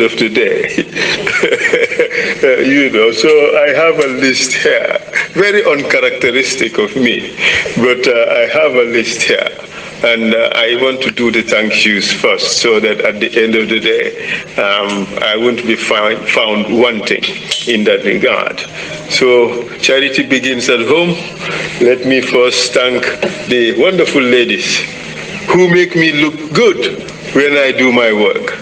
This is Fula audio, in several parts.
end of the day. So I have a list here, very uncharacteristic of me, but I have a list here. And I want to do the thank yous first so that at the end of the day, I won't be found wanting in that regard. So charity begins at home. Let me first thank the wonderful ladies who make me look good when I do my work.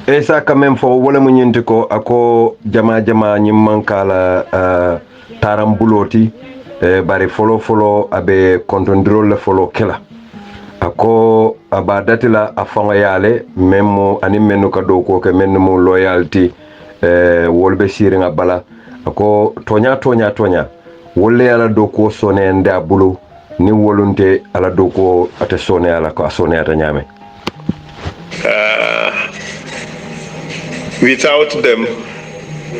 Esa kamem fo wala mu nyenti ko ako jama nyimankala tarambuloti bari folo abe kontondrol le folo kela ako abadatila afanga yale memmo ani mennu ka do ko ke mennu mo loyalty wolbe siringa bala ako tonya wolle ala do ko sone nda bulu ni wolunte ala do ko ate sone ala ko sone ata nyame. Without them,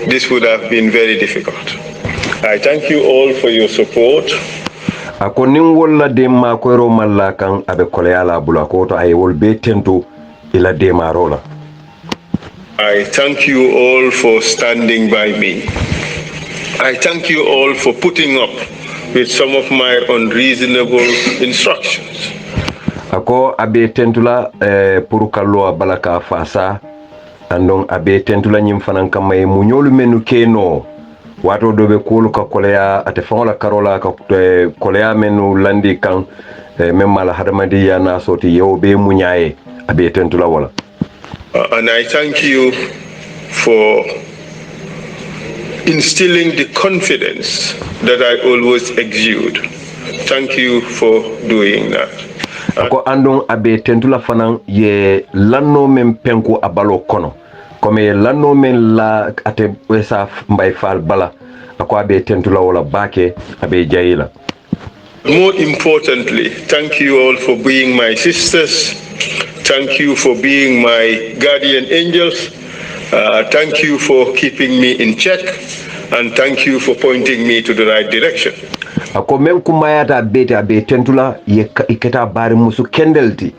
this would have been very difficult. I thank you all for your support. Ako nin wolla demma ko ro malla kan abe koleala bula ko to ay wol be tento ila dema rola. I thank you all for standing by me. I thank you all for putting up with some of my unreasonable instructions. Ako abe tentula pour kallo balaka fasa andon abe tentula nyim fanan kamay munyolu menu keno wato dobe kulu ka kolea ate fangola karola ka kolea menu landi kan memala hadamadi ya na soti yo be munyaye abe tentula wala. And I thank you for instilling the confidence that I always exude. Thank you for doing that. Ako andon abe tentula fanan ye lanno men penku abalo kono comme lanno men la ate wesa mbay fal bala ako abe tentula wala bake abe jayila. More importantly, thank you all for being my sisters. Thank you for being my guardian angels. Thank you for keeping me in check, and thank you for pointing me to the right direction. Ako men kumayata bete abe tentula iketa bari musu kendelti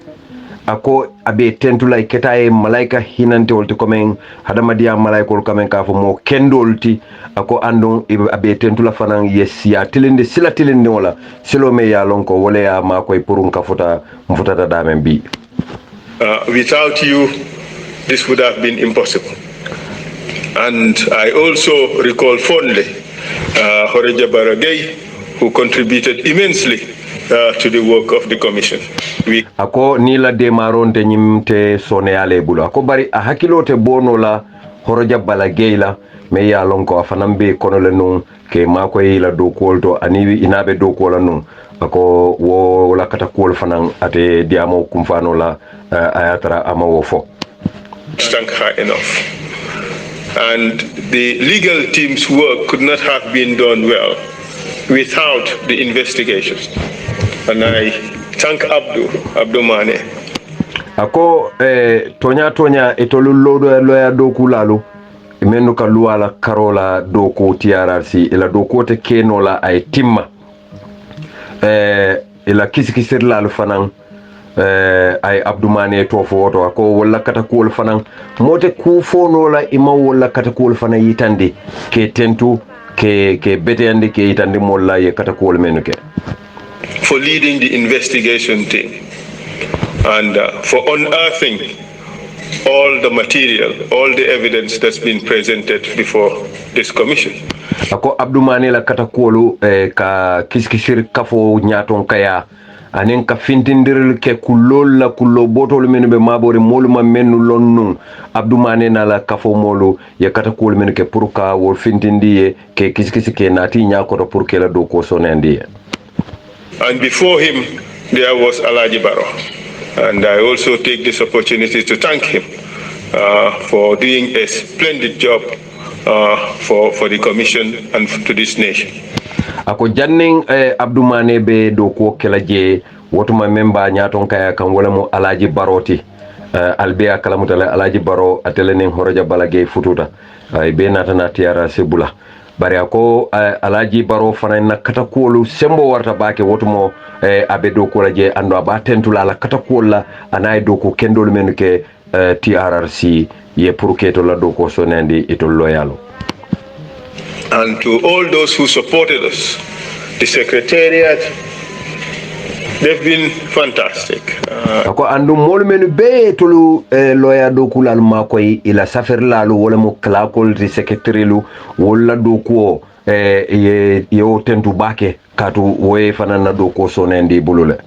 ako abe tentula iketa e malaika hinante wolti komen hadamadiya malaikol kamen ka fo mo kendolti ako andon abe tentula fanan yesiya tilinde sila tilinde wala silo me ya lonko wala ya makoy purun ka futa mfutata damen bi. Without you, this would have been impossible. And I also recall fondly Horeja Baragay, who contributed immensely to the work of the commission. Ako nila de maronte nyimte soneale bulu ako bari a hakilote bono la Horeja Baragay la me ya lonko afanambe kono le nun ke makoy la do kolto ani inabe do kola nun ako wo la kata kol fanan ate diamo kumfano la ayatara ama wo fo. Thank her enough. And the legal team's work could not have been done well without the investigations. And I thank Abdou Mane. Ako tonya etolu loya doku lalu menu ka luala karola doku TRRC ila doku te keno la ay timma ila kisikisir lalu fanan ay Abdou Mane to fo woto ako wala kata kuol fanan mote ku fono la ima wala kata kuol fanan yitandi ke tentu ke bete andi ke yitandi molla ye kata kuol menuke for leading the investigation team and for unearthing all the material, all the evidence that's been presented before this commission. Ako Abdou Mane la kata kuolu ka kiskisir kafo nyaton kaya anen ka fintindiril ke kulol la kullo botol men be mabore moluma menu lonnu Abdou Mane na la kafo molu ya kata kuol men ke pour ka wol fintindi ke kiskisi ke nati nyako pour ke la do ko sonendi. And before him there was Alaji Baro, and I also take this opportunity to thank him for doing a splendid job for the commission and to this nation. Ako janning Abdou Mane be do ko kelaje wotuma memba nyaton kaya kan wala mo Alaji Baroti albea kala mutala Alaji Baro atelenen Horeja Baragay fututa be natana tiara sebula bari ako Alaji Baro fana na katakolu sembo warta bake wotumo abe do ko laje ando aba tentula la katakola anay do ko kendol menuke TRRC ye pour que to la do ko sonendi ito loyalo. And to all those who supported us, the Secretariat, they've been fantastic. Ako andu molu menu be tulu loya do kulal makoy ila safer lalu wala mo klakol di secretary lu wala do ko ye tentu bake katu woy fanana do ko sonendi bulule.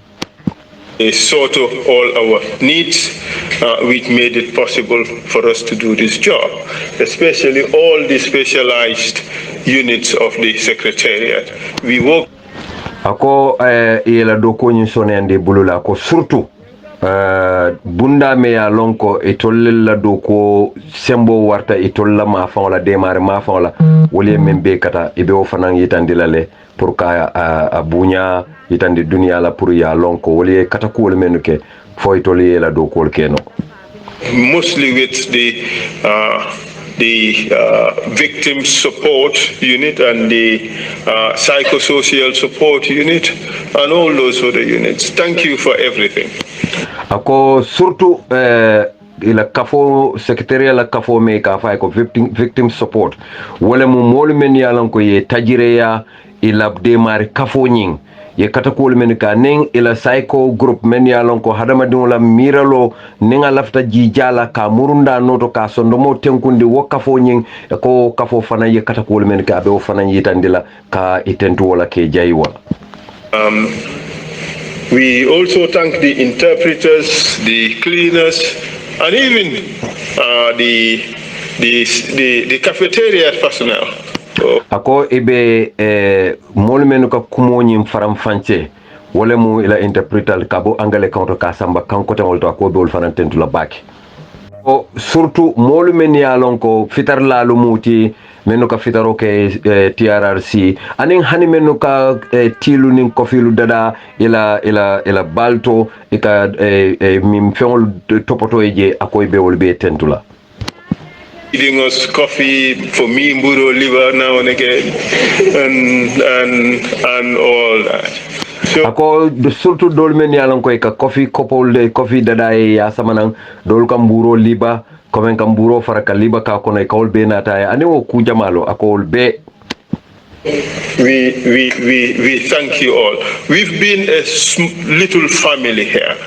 They sort of all our needs, which made it possible for us to do this job, especially all the specialized units of the Secretariat. We work. Ako ila do ko ni sonendi bulula ko surtout bunda me ya lonko itolle la do ko sembo warta itolla ma fa wala démarrer ma fa wala woli membe kata ibe o fanan yitandi lale pour ka a bunya yitandi dunia la pour ya lonko woli kata ko menuke fo itolli la do ko keno mostly with the victim support unit and the psychosocial support unit and all those other units. Thank you for everything. Ako surtout ila kafo secretariat la kafo me ka fa ko victim support wala mo mol men yalan ko ye tajireya ila démarrer kafo nying ye katakol men ka ning ila psycho group men yalan ko hadama dum miralo ninga lafta jijala ka murunda noto ka sondomo tenkundi wo kafo nying ko kafo fana ye katakol men ka be fana yitandila ka itentu wala ke jaywa. We also thank the interpreters, the cleaners, and even the cafeteria personnel. Ako ibe molmenu ka kumoni faram fanche wala mu ila interpreter kabo angale kanto ka samba kanko tan to ko be fanan tentu la baki o surtout molmenu ya lonko fitar la lu muti menu ka fitaro ke TRRC anin hani menu ka tilu nin kofilu dada ila balto ika mim feol topoto eje akoy be wol be tentula Feeding us coffee for me, mburo liver now and again, and all that. So, ako surtout dol men yalan koy ka coffee couple de coffee dada ya samanan dol kam mburo liba komen kam mburo faraka liba ka kono kawol be nata ani o ku jamalo akol be we thank you all. We've been a little family here.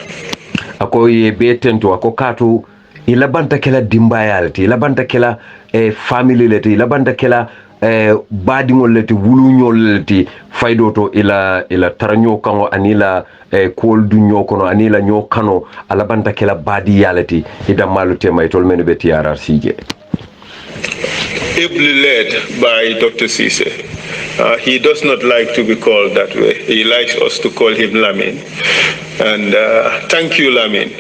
Ako ye be tento ako katu ilabanta kela dimbayalti ilabanta kela family leti ilabanta kela badingol leti wulunyol leti faydoto ila taranyo kango anila kol dunyo kono anila nyo kano alabanta kela badi yaleti idamalu tema itol menu be TRRC je ably led by Dr. Cisse. He does not like to be called that way. He likes us to call him Lamin. And thank you, Lamin.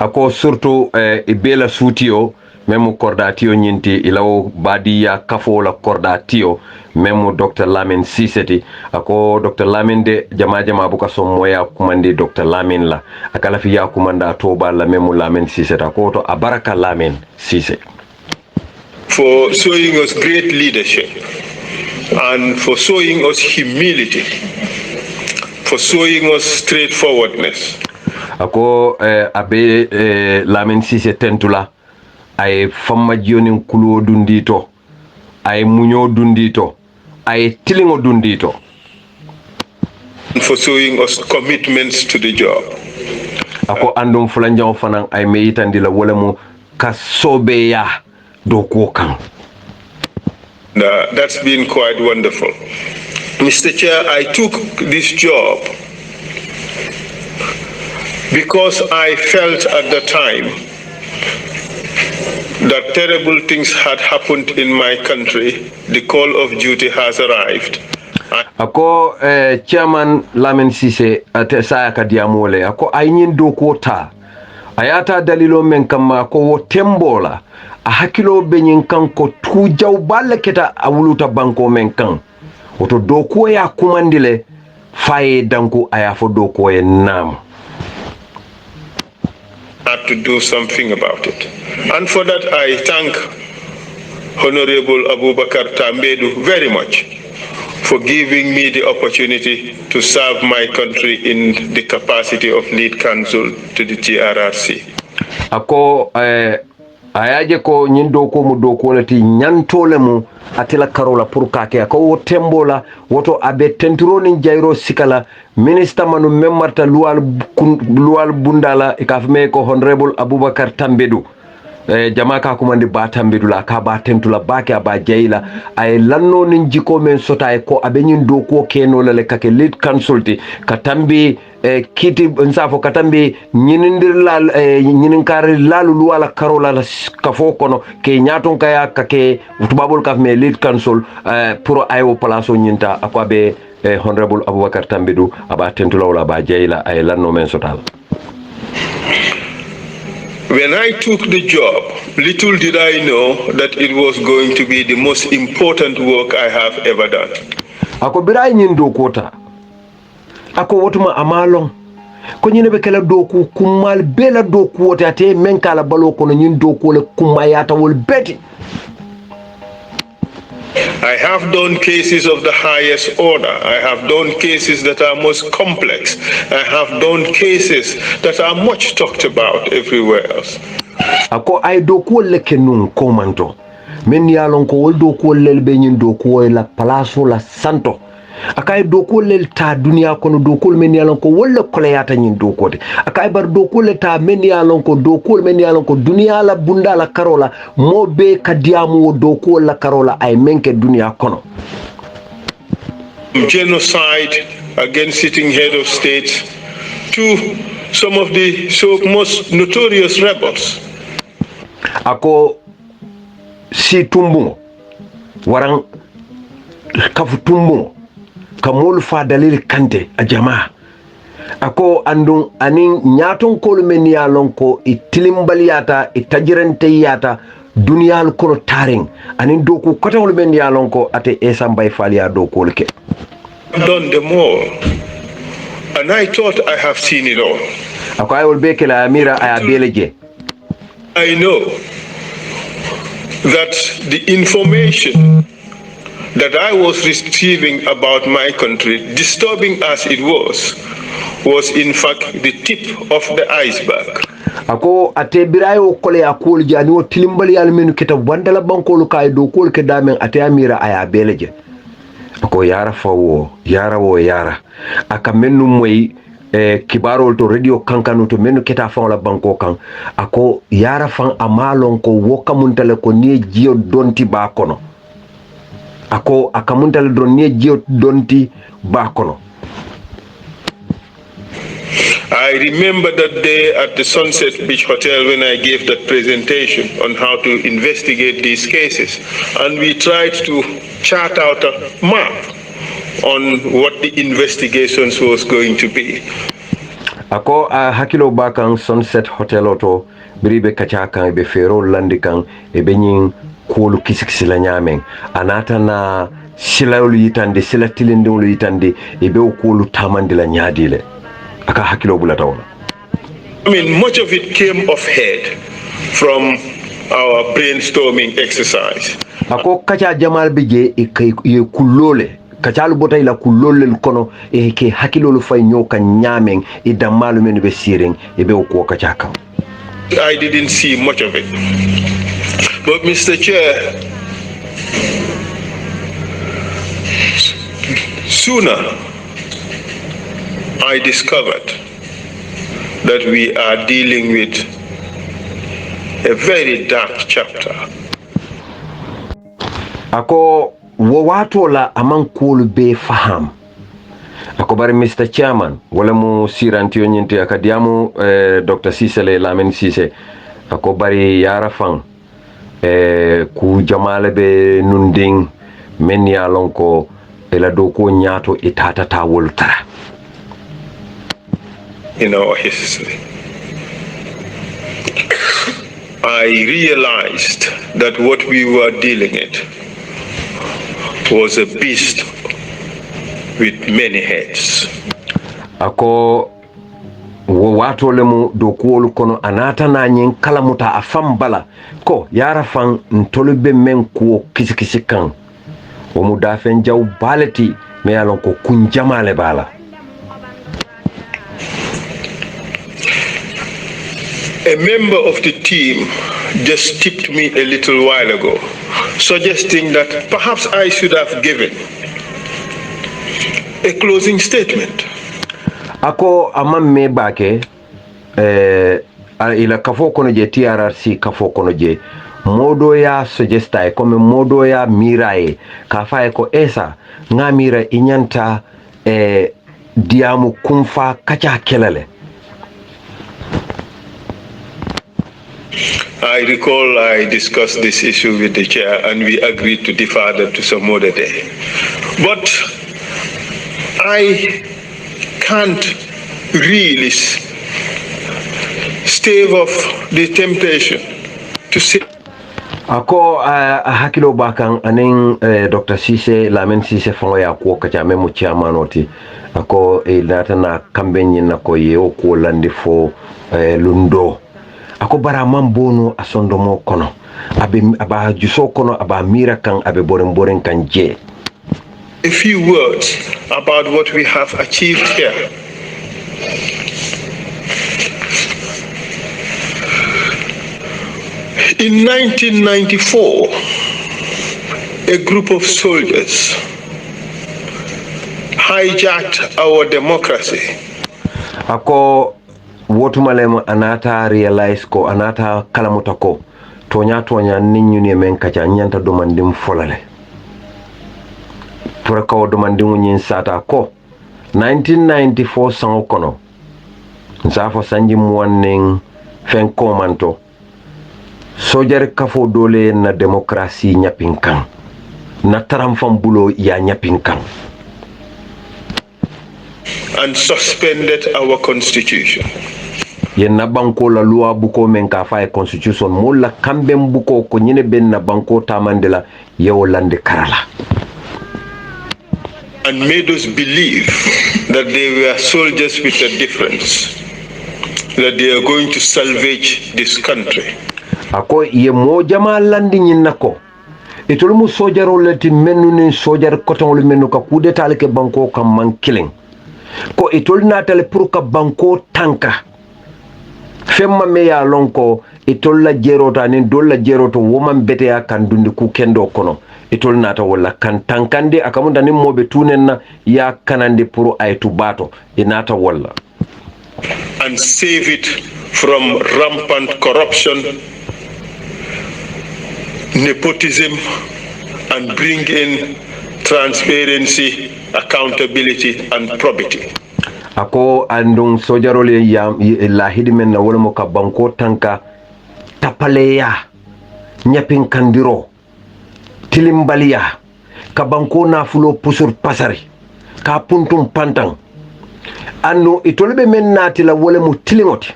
Ako surtout ibela sutio memu kordatio nyinti ilaw badia kafo la kordatio memu Dr. Lamin Siseti ako Dr. Lamin de jama buka somoya kumandi Dr. Lamin la akala fi ya kumanda toba la memu Lamin Siseti ako to abaraka Lamin Sise for showing us great leadership and for showing us humility, for showing us straightforwardness. Ako abe Lamin Sise tentula ay famma joni kulo dundito ay munyo dundito ay tilingo dundito for showing us commitments to the job. Ako andum fulanjaw fanan ay meyitandila wala mu kasobe ya do ko kan. That's been quite wonderful. Mr. Chair, I took this job because I felt at the time that terrible things had happened in my country. The call of duty has arrived. Ako chairman Lamin Sise ate saya kadiamole ako aynin do kota ayata dalilo men kama ko wo tembola a hakilo benyin kan ko tujaw balle keta awuluta banko men kan oto do ko ya kumandile faye danko aya fo do ko en nam had to do something about it. And for that, I thank Honorable Abubakar Tambedu very much for giving me the opportunity to serve my country in the capacity of lead counsel to the TRRC. ako ayaje ko nyin do ko mu do ko lati nyantole mu atila karola pour kake ko wo tembola woto abe tenturo ni jayro sikala minister manu memmarta luwal bundala e kafme ko honorable Abubakar Tambedu jama ka ko mande ba Tambedu la ka ba tentula bake aba jayla ay lanno nin jiko men sota e ko abe nyin do ko keno le kake lead consulti ka tambi kiti nsafo katambi nyinindir lal nyininkari lalu luwala karola la kafo kono ke nyaton kaya kake tubabol kaf me lead council pour ayo palaso nyinta akwa be honorable Abubakar Tambedu aba tentula wala ba jayla ay lanno men sotal. When I took the job, little did I know that it was going to be the most important work I have ever done. Ako biray nyindo kota ako wotuma amalon ko nyine be kala doku kumal bela doku wote ate men kala balo ko nyin doku le kumayata wol beti. I have done cases of the highest order. I have done cases that are most complex. I have done cases that are much talked about everywhere else. Ako ay doku le kenun komanto men yalon ko wol doku le be nyin doku la palaso la santo akay dokol lel ta dunia kono dokol men yalon ko wala koleyata nyin dokote akay bar dokol ta men yalon ko dokol men yalon ko dunia la bunda la karola mo be kadiamu dokol la karola ay menke dunia kono. Genocide against sitting head of states to some of the most notorious rebels. Ako si tumbu warang kafu tumbu kamol fa dalil kante a jamaa ako andun anin nyaton kol men yalon ko itilimbaliyata itajirante yata duniyal kono taring anin doku kotawol men yalon ko ate esambay faliya dokol ke. I've done them all and I thought I have seen it all. Ako ay wolbe la amira ay abeleje. I know that the information that I was receiving about my country, disturbing as it was in fact the tip of the iceberg. Ako ate birayo kole akol jani o tilimbali al menu kita wandala bankolu kay do kol ke damen ate amira aya beleje. Ako yara fawo yara aka mennu moy kibarol to radio kankanu to menu kita fa la banko kan ako yara fan amalon ko wokamuntale ko ni jio donti ba kono ako akamuntale don ni jio donti ba kono. I remember that day at the Sunset Beach Hotel when I gave that presentation on how to investigate these cases, and we tried to chart out a map on what the investigations was going to be. Ako hakilo bakang Sunset Hotel oto biribe kachakan be fero landikan e benyin kolu kisikisila nyamen anata na sila yitande sila tilinde yitande e be kolu tamandila nyadile aka hakilo bulata wala. I mean, much of it came off head from our brainstorming exercise. Ako kacha jamal bije e kulole kachalu bota ila kulole kono e ke hakilolu fay nyoka nyamen e damalu men be siring e be ko kachaka. I didn't see much of it. But Mr. Chair, sooner I discovered that we are dealing with a very dark chapter. Ako wawato la aman kulu be faham. Ako bari Mr. Chairman, wala mu sirantiyo nyinti akadiamu Dr. Sisele Lamin Sise. Ako bari yara fang ku jamale be nunding men ya lonko ela doko nyato itata ta woltara. In our history, I realized that what we were dealing with was a beast with many heads. Ako wato lemu dokuolu kono anata na nyin kalamuta afambala ko yara fan ntolube men ko kisikisi kan o mu dafen jaw baleti me yalon ko kunjamale bala. A member of the team just tipped me a little while ago, suggesting that perhaps I should have given a closing statement. Ako amam me bake ila kafo kono je TRRC kafo kono je modo ya suggesta comme modo ya mirae ka fa ko esa nga mira inyanta diamu kumfa kacha kelele. I recall I discussed this issue with the chair and we agreed to defer that to some other day. But I can't really stave off the temptation to say. Ako hakilo bakang aning Dr. Cisse Lamin Cisse fango ya ko kacha memo chairman oti ako ilata na kambenyi na ko yeo ko landi fo lundo ako bara mambono asondo mo kono aba juso kono aba mira kan abe boren kan je. A few words about what we have achieved here. In 1994, a group of soldiers hijacked our democracy. Ako wotumalemo anata realize ko anata kalamuta ko tonya ninyu ni men kacha nyanta domandim folale. Puraka o domandingu nyin sata ko 1994 sango kono nzafo sanji muwanning fen komanto sojar kafo dole na demokrasi nyapinkan na taramfam bulo ya nyapinkan and suspended our constitution. Yenna banko la loi buko men ka fa constitution mo la kambe buko ko nyine ben na banko tamandela yewo lande karala and made us believe that they were soldiers with a difference, that they are going to salvage this country. Ako ye mo jama landi nyinnako itol mu sojaro lati mennu ni sojar koton lu mennu ka kudeta ke banko kam man killing ko itol natal pour ka banko tanka femma me ya lonko itol la jerota ni dol la jeroto woman bete ya kan dundi ku kendo kono itol nata wala kan tankande akamunda ni mobe tunenna ya kanande pour ay tubato inata wala and save it from rampant corruption, nepotism, and bring in transparency, accountability, and probity. Ako andung sojarole ya la hidimen na wala mo ka banko tanka tapaleya nyapin kandiro tilimbaliya ka banko na fulo pusur pasari ka puntum pantang anno itolbe men nati la wala mo tilingoti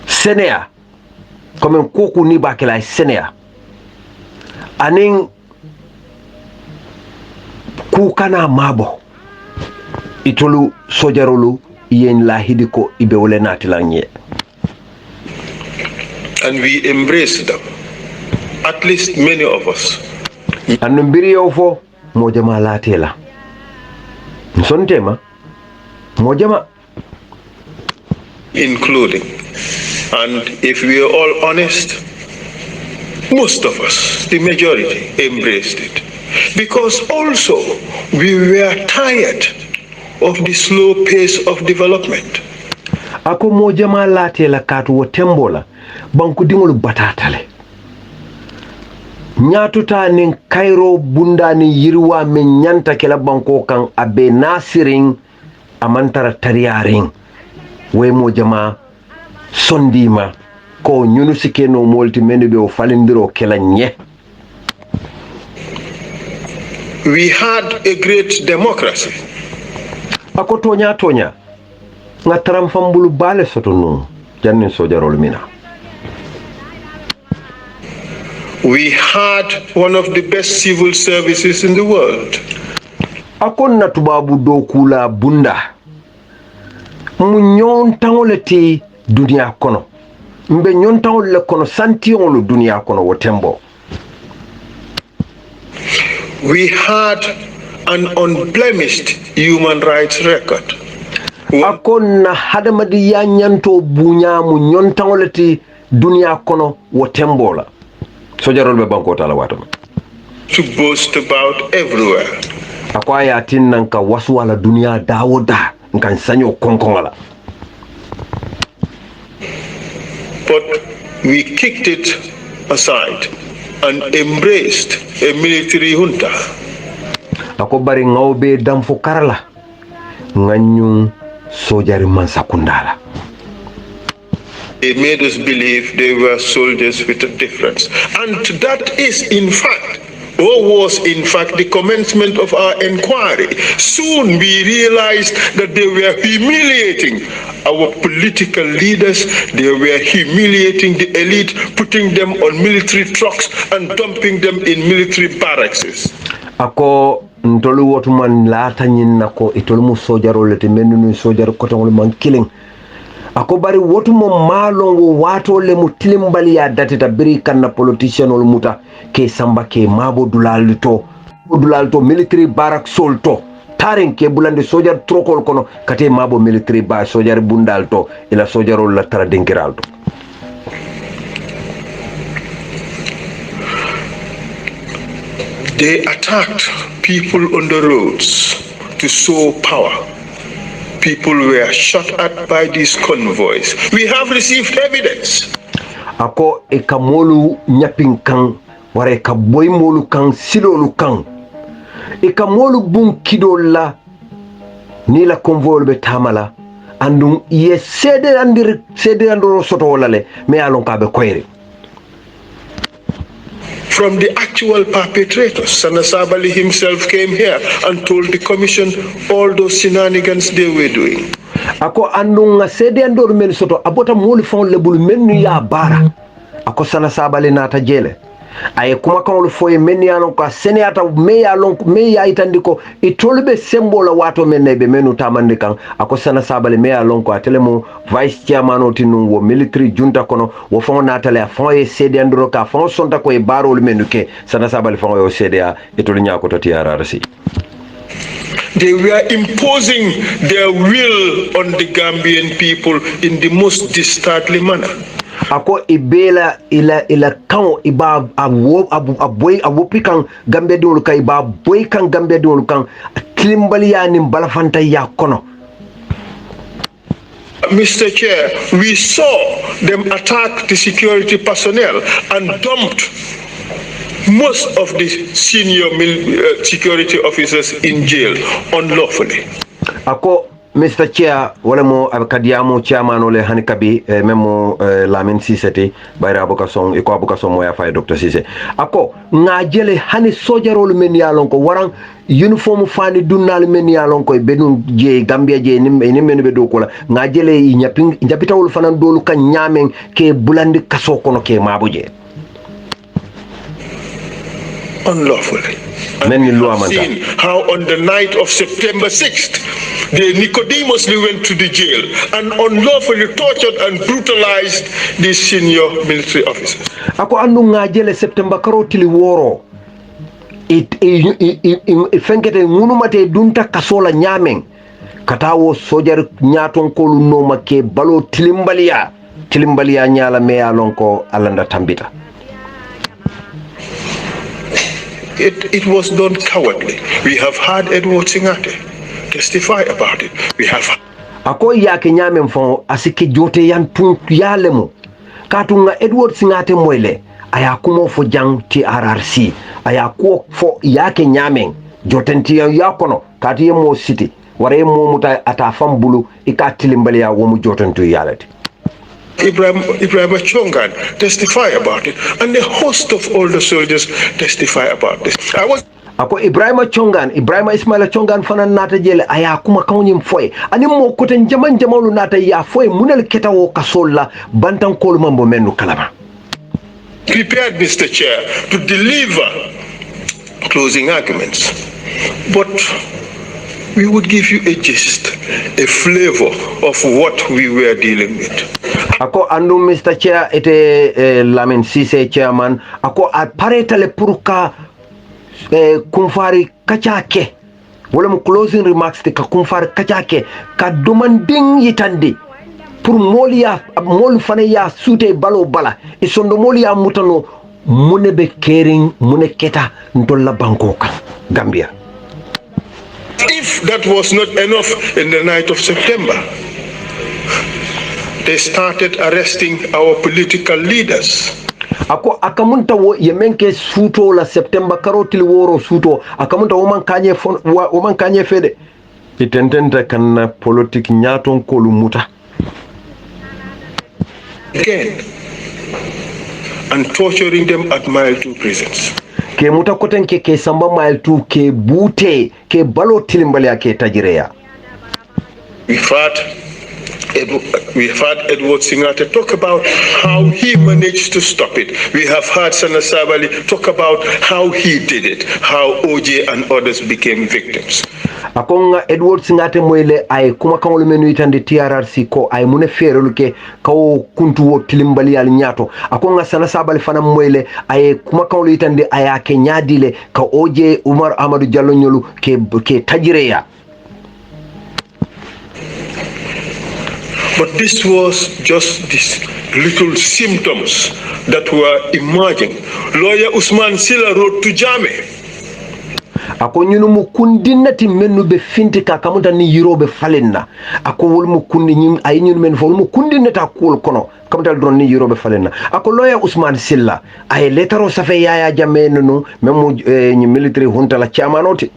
senea comme koku ni bakela senea aning ku kana mabo itolu sojarolu yen la hidiko ibe wala nati la nye and we embrace them, at least many of us. Anno mbiri yofo mojama latela nsontema mojama including, and if we are all honest, most of us, the majority, embraced it. Because also we were tired of the slow pace of development. Ako mojama latela katu wotembola banku dingolu batatale nyatuta nin Cairo bunda ni yirwa men nyanta kela banko kan abe nasiring amantara tariyaring we mojama sondima ko nyunu sikeno molti menu be o falindiro kela nye. We had a great democracy. Ako tonya ngataram fambulu bale sotonu jannin sojarol mina. We had one of the best civil services in the world. Akon na tubabu do kula bunda mu nyon tangoleti dunia kono mbe nyon tangol kono santion lu dunia kono wotembo. We had an unblemished human rights record. ako na hadamadi ya nyanto bunyamu nyontangoleti dunia kono wo tembola sojarol be banko tala watama to boast about everywhere. ako aya tinnan ka wasu wala dunia dawoda nkan sanyo konkongala. But we kicked it aside and embraced a military junta. Ako bari ngawbe damfo karala nganyu sojari mansakundala. They made us believe they were soldiers with a difference. And that is in fact, or was in fact, the commencement of our inquiry. Soon we realized that they were humiliating our political leaders, they were humiliating the elite, putting them on military trucks and dumping them in military barracks. Ako ntolu wotu man lata nyinna ko itolu mu sojaro lete menu nu sojaro kotongol man killing. Ako bari wotu mo malongo wato le mutilimbali ya datita biri kanna politician ol muta ke samba ke mabo dulalito military barak solto taren ke bulande sojar trokol kono kate mabo military ba sojar bundalto ila sojarol la tara dinkiralto. They attacked people on the roads to show power. People were shot at by these convoys. We have received evidence. Ako ekamolu nyapin kan ware ka boy molu kan silolu kan ekamolu bun kidola ni la convoy be tamala andum ye sede andoro soto walale me alon ka be koyre. From the actual perpetrators, Sana Sabali himself came here and told the commission all those shenanigans they were doing. Ako andunga sede andoro men soto abota moli fon lebul menu ya bara. Ako Sana Sabali nata jele. Aye kuma kan foye men ya lon ko senata me ya itandiko itolbe sembola wato men nebe menu tamande kan ako Sana Sabali me ya lon ko atelemo vice chairman otinu wo military junta kono wo fon natale a fon e sede andoro ka fon sonta ko e barol menu ke Sana Sabali fon yo sede a itol nyako to tiararsi. They were imposing their will on the Gambian people in the most dastardly manner. Ako ibela ila kan iba aboy kan Gambia dol ka iba boy kan Gambia dol kan klimbali ya ni balafanta ya kono. Mr. Chair, we saw them attack the security personnel and dumped most of the senior security officers in jail unlawfully. Ako Mr. Chair, wala mo kadiamo chairman ole hanikabi memo Lamin Sisete bayra abokason iko abokason mo ya fay Dr. Sise. Ako ngajele hani sojarol men yalon ko warang uniform fani dunnal men yalon ko benun je Gambia je ni men be do ko la ngajele nyapitawul fanan dolu kan nyamen ke bulandi kaso kono ke mabuje. Unlawfully. And we have seen how on the night of September 6th, they Nicodemously went to the jail and unlawfully tortured and brutalized these senior military officers. Ako andu ngajele September karotili woro. Fengete ngunumate dunta kasola nyameng. Katawo sojar nyaton kolu noma ke balo tilimbalia nyala mea lonko alanda tambita. It was done cowardly. We have had Edward Singate testify about it. We have. Ako yake nyame mfon asike jote yan tun yalemo. Katunga Edward Singate mwele ayakumo fo jang TRRC ayakuo fo yake nyame jotenti yakono kati yemo city ware mo muta atafam bulu ikatilimbali ya womu jotentu yalati. Ibrahim Chongan testify about it, and a host of older soldiers testify about this. Ako Ibrahim Ismaila Chongan fana nata jele aya kuma kawnyim foy ani mo kote jamanu nata ya foy munel ketawo kasolla bantan kolu mambo menu kalama. Prepared, Mr. Chair, to deliver closing arguments, but we would give you a gist, a flavor of what we were dealing with. Ako andu Mr. Chair ete Lamin Sise chairman ako aparetale puruka kumfari kachake wala mo closing remarks te ka kumfar kacake ka domanding yitande pour mol fana ya suute balo bala e sondo mol ya mutano mune be kering mune keta ndolla banko kan Gambia. If that was not enough, in the night of September, they started arresting our political leaders. Ako akamunta wo yemenke suto la September karotil woro suto akamunta woman kanye fede itententa kan politique nyaton ko lumuta Again, and torturing them at Mile 2 prisons. Ke muta koten ke samba Mile 2 ke bute ke balo tilimbale ke tajireya. We've had Edward Singate talk about how he managed to stop it. We have heard Sana Sabali talk about how he did it, how OJ and others became victims. Akonga Edward Singate moyle ay kuma kangol menu itande TRRC ko ay mune ferelu ke kawo kuntu wo tilimbali al nyato akonga Sana Sabali fana moyle ay kuma kangol itande ayake nyadile ka OJ Umar Amadou Diallo nyolu ke tajireya. But this was just these little symptoms that were emerging. Lawyer Usman Silla wrote to Jammeh. Ako nyunu mu kundinati menu be fintika kamuta ni yirobe falenna ako wol mu kundi nyim ay nyunu men fo mu kundinata kul kono kamuta don ni yirobe falenna ako lawyer Usman Silla ay letaro safe Yaya Jammeh nunu memu ni military hunta la chairmanoti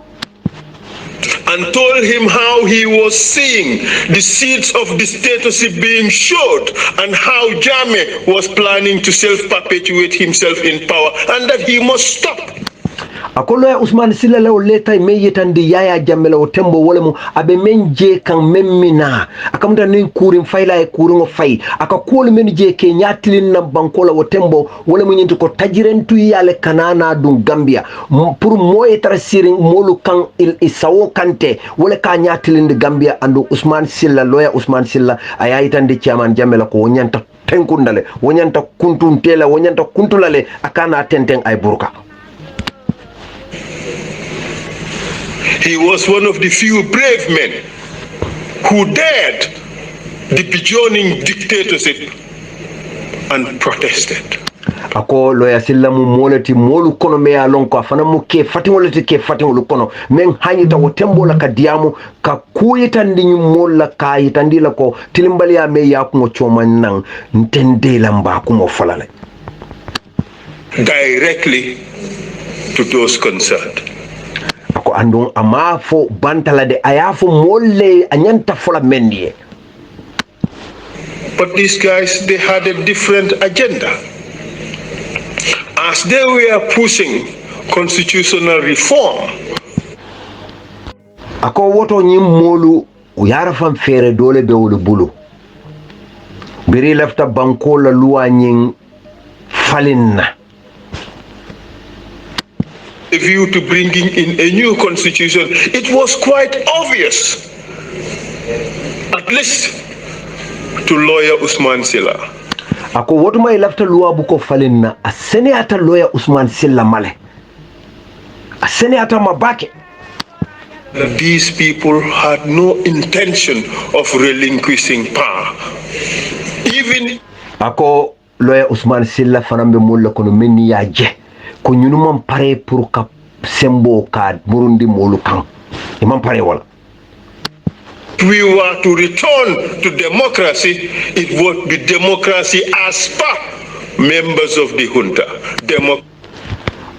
and told him how he was seeing the seeds of dictatorship being showed and how Jammeh was planning to self-perpetuate himself in power and that he must stop. Akolo ya Usman Silla leo leta me yetandi Yaya Jammeh la tembo wole mu abe menje kan memmina akamuta ni kurim fayla e kuringo fay akakol men je ke nyatilin na bankola wo tembo wole mu nyinti ko tajirentu yale kanana dum Gambia pour moye tarasiring molu kan il isawo kante wole ka nyatilin de Gambia andu Usman Silla loya Usman Silla ayayitandi chairman Jammeh la ko wonyanta tenkundale wonyanta kuntuntela wonyanta kuntulale akana tenten ay burka. He was one of the few brave men who dared the burgeoning dictatorship and protested. Ako loya Silla mu moleti molu kono me alonko afana mu ke fatingoleti ke fatingolu kono men hanyita wo tembo la kadiamu ka kuyitandi mola ka yitandi la ko tilimbali ya me ya ko choma nan ntende la mba ko falale directly to those concerned. Ako andon amafo bantala de ayafo molle anyanta fola mendiye. But these guys, they had a different agenda. As they were pushing constitutional reform, ako woto nyim molu uyara fam fere dole be wolu bulu biri lafta banko la luwa nyin falinna a view to bringing in a new constitution. It was quite obvious, at least to lawyer Usman Silla. Ako woto may lafta luwa buko falinna a senator lawyer Usman Silla male a senator mabake. These people had no intention of relinquishing power. Even ako lawyer Usman Silla fanambe mulla kono menni ya je ko ñunu mom pare pour ka sembo ka murundi molu kan imam pare wala. We were to return to democracy, it would be democracy as per members of the junta.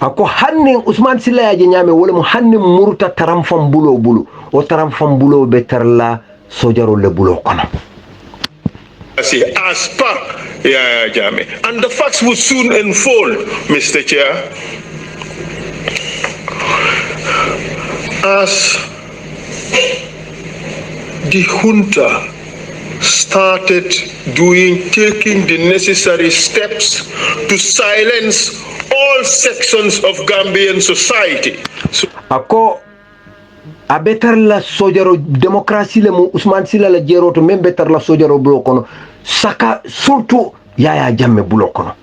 Ako hanni Usman Silla ya nyame wala mu hanni muruta taramfam bulo o taramfam bulo be tarla sojaro le bulo kono as per Yaya Jammeh, and the facts would soon unfold, Mr. Chair. As the junta started taking the necessary steps to silence all sections of Gambian society. So, ako a betar la sojaro demokrasi le mu Usman Silla la jeroto même betar la sojaro bulo kono saka surtout Yaya Jammeh bulo kono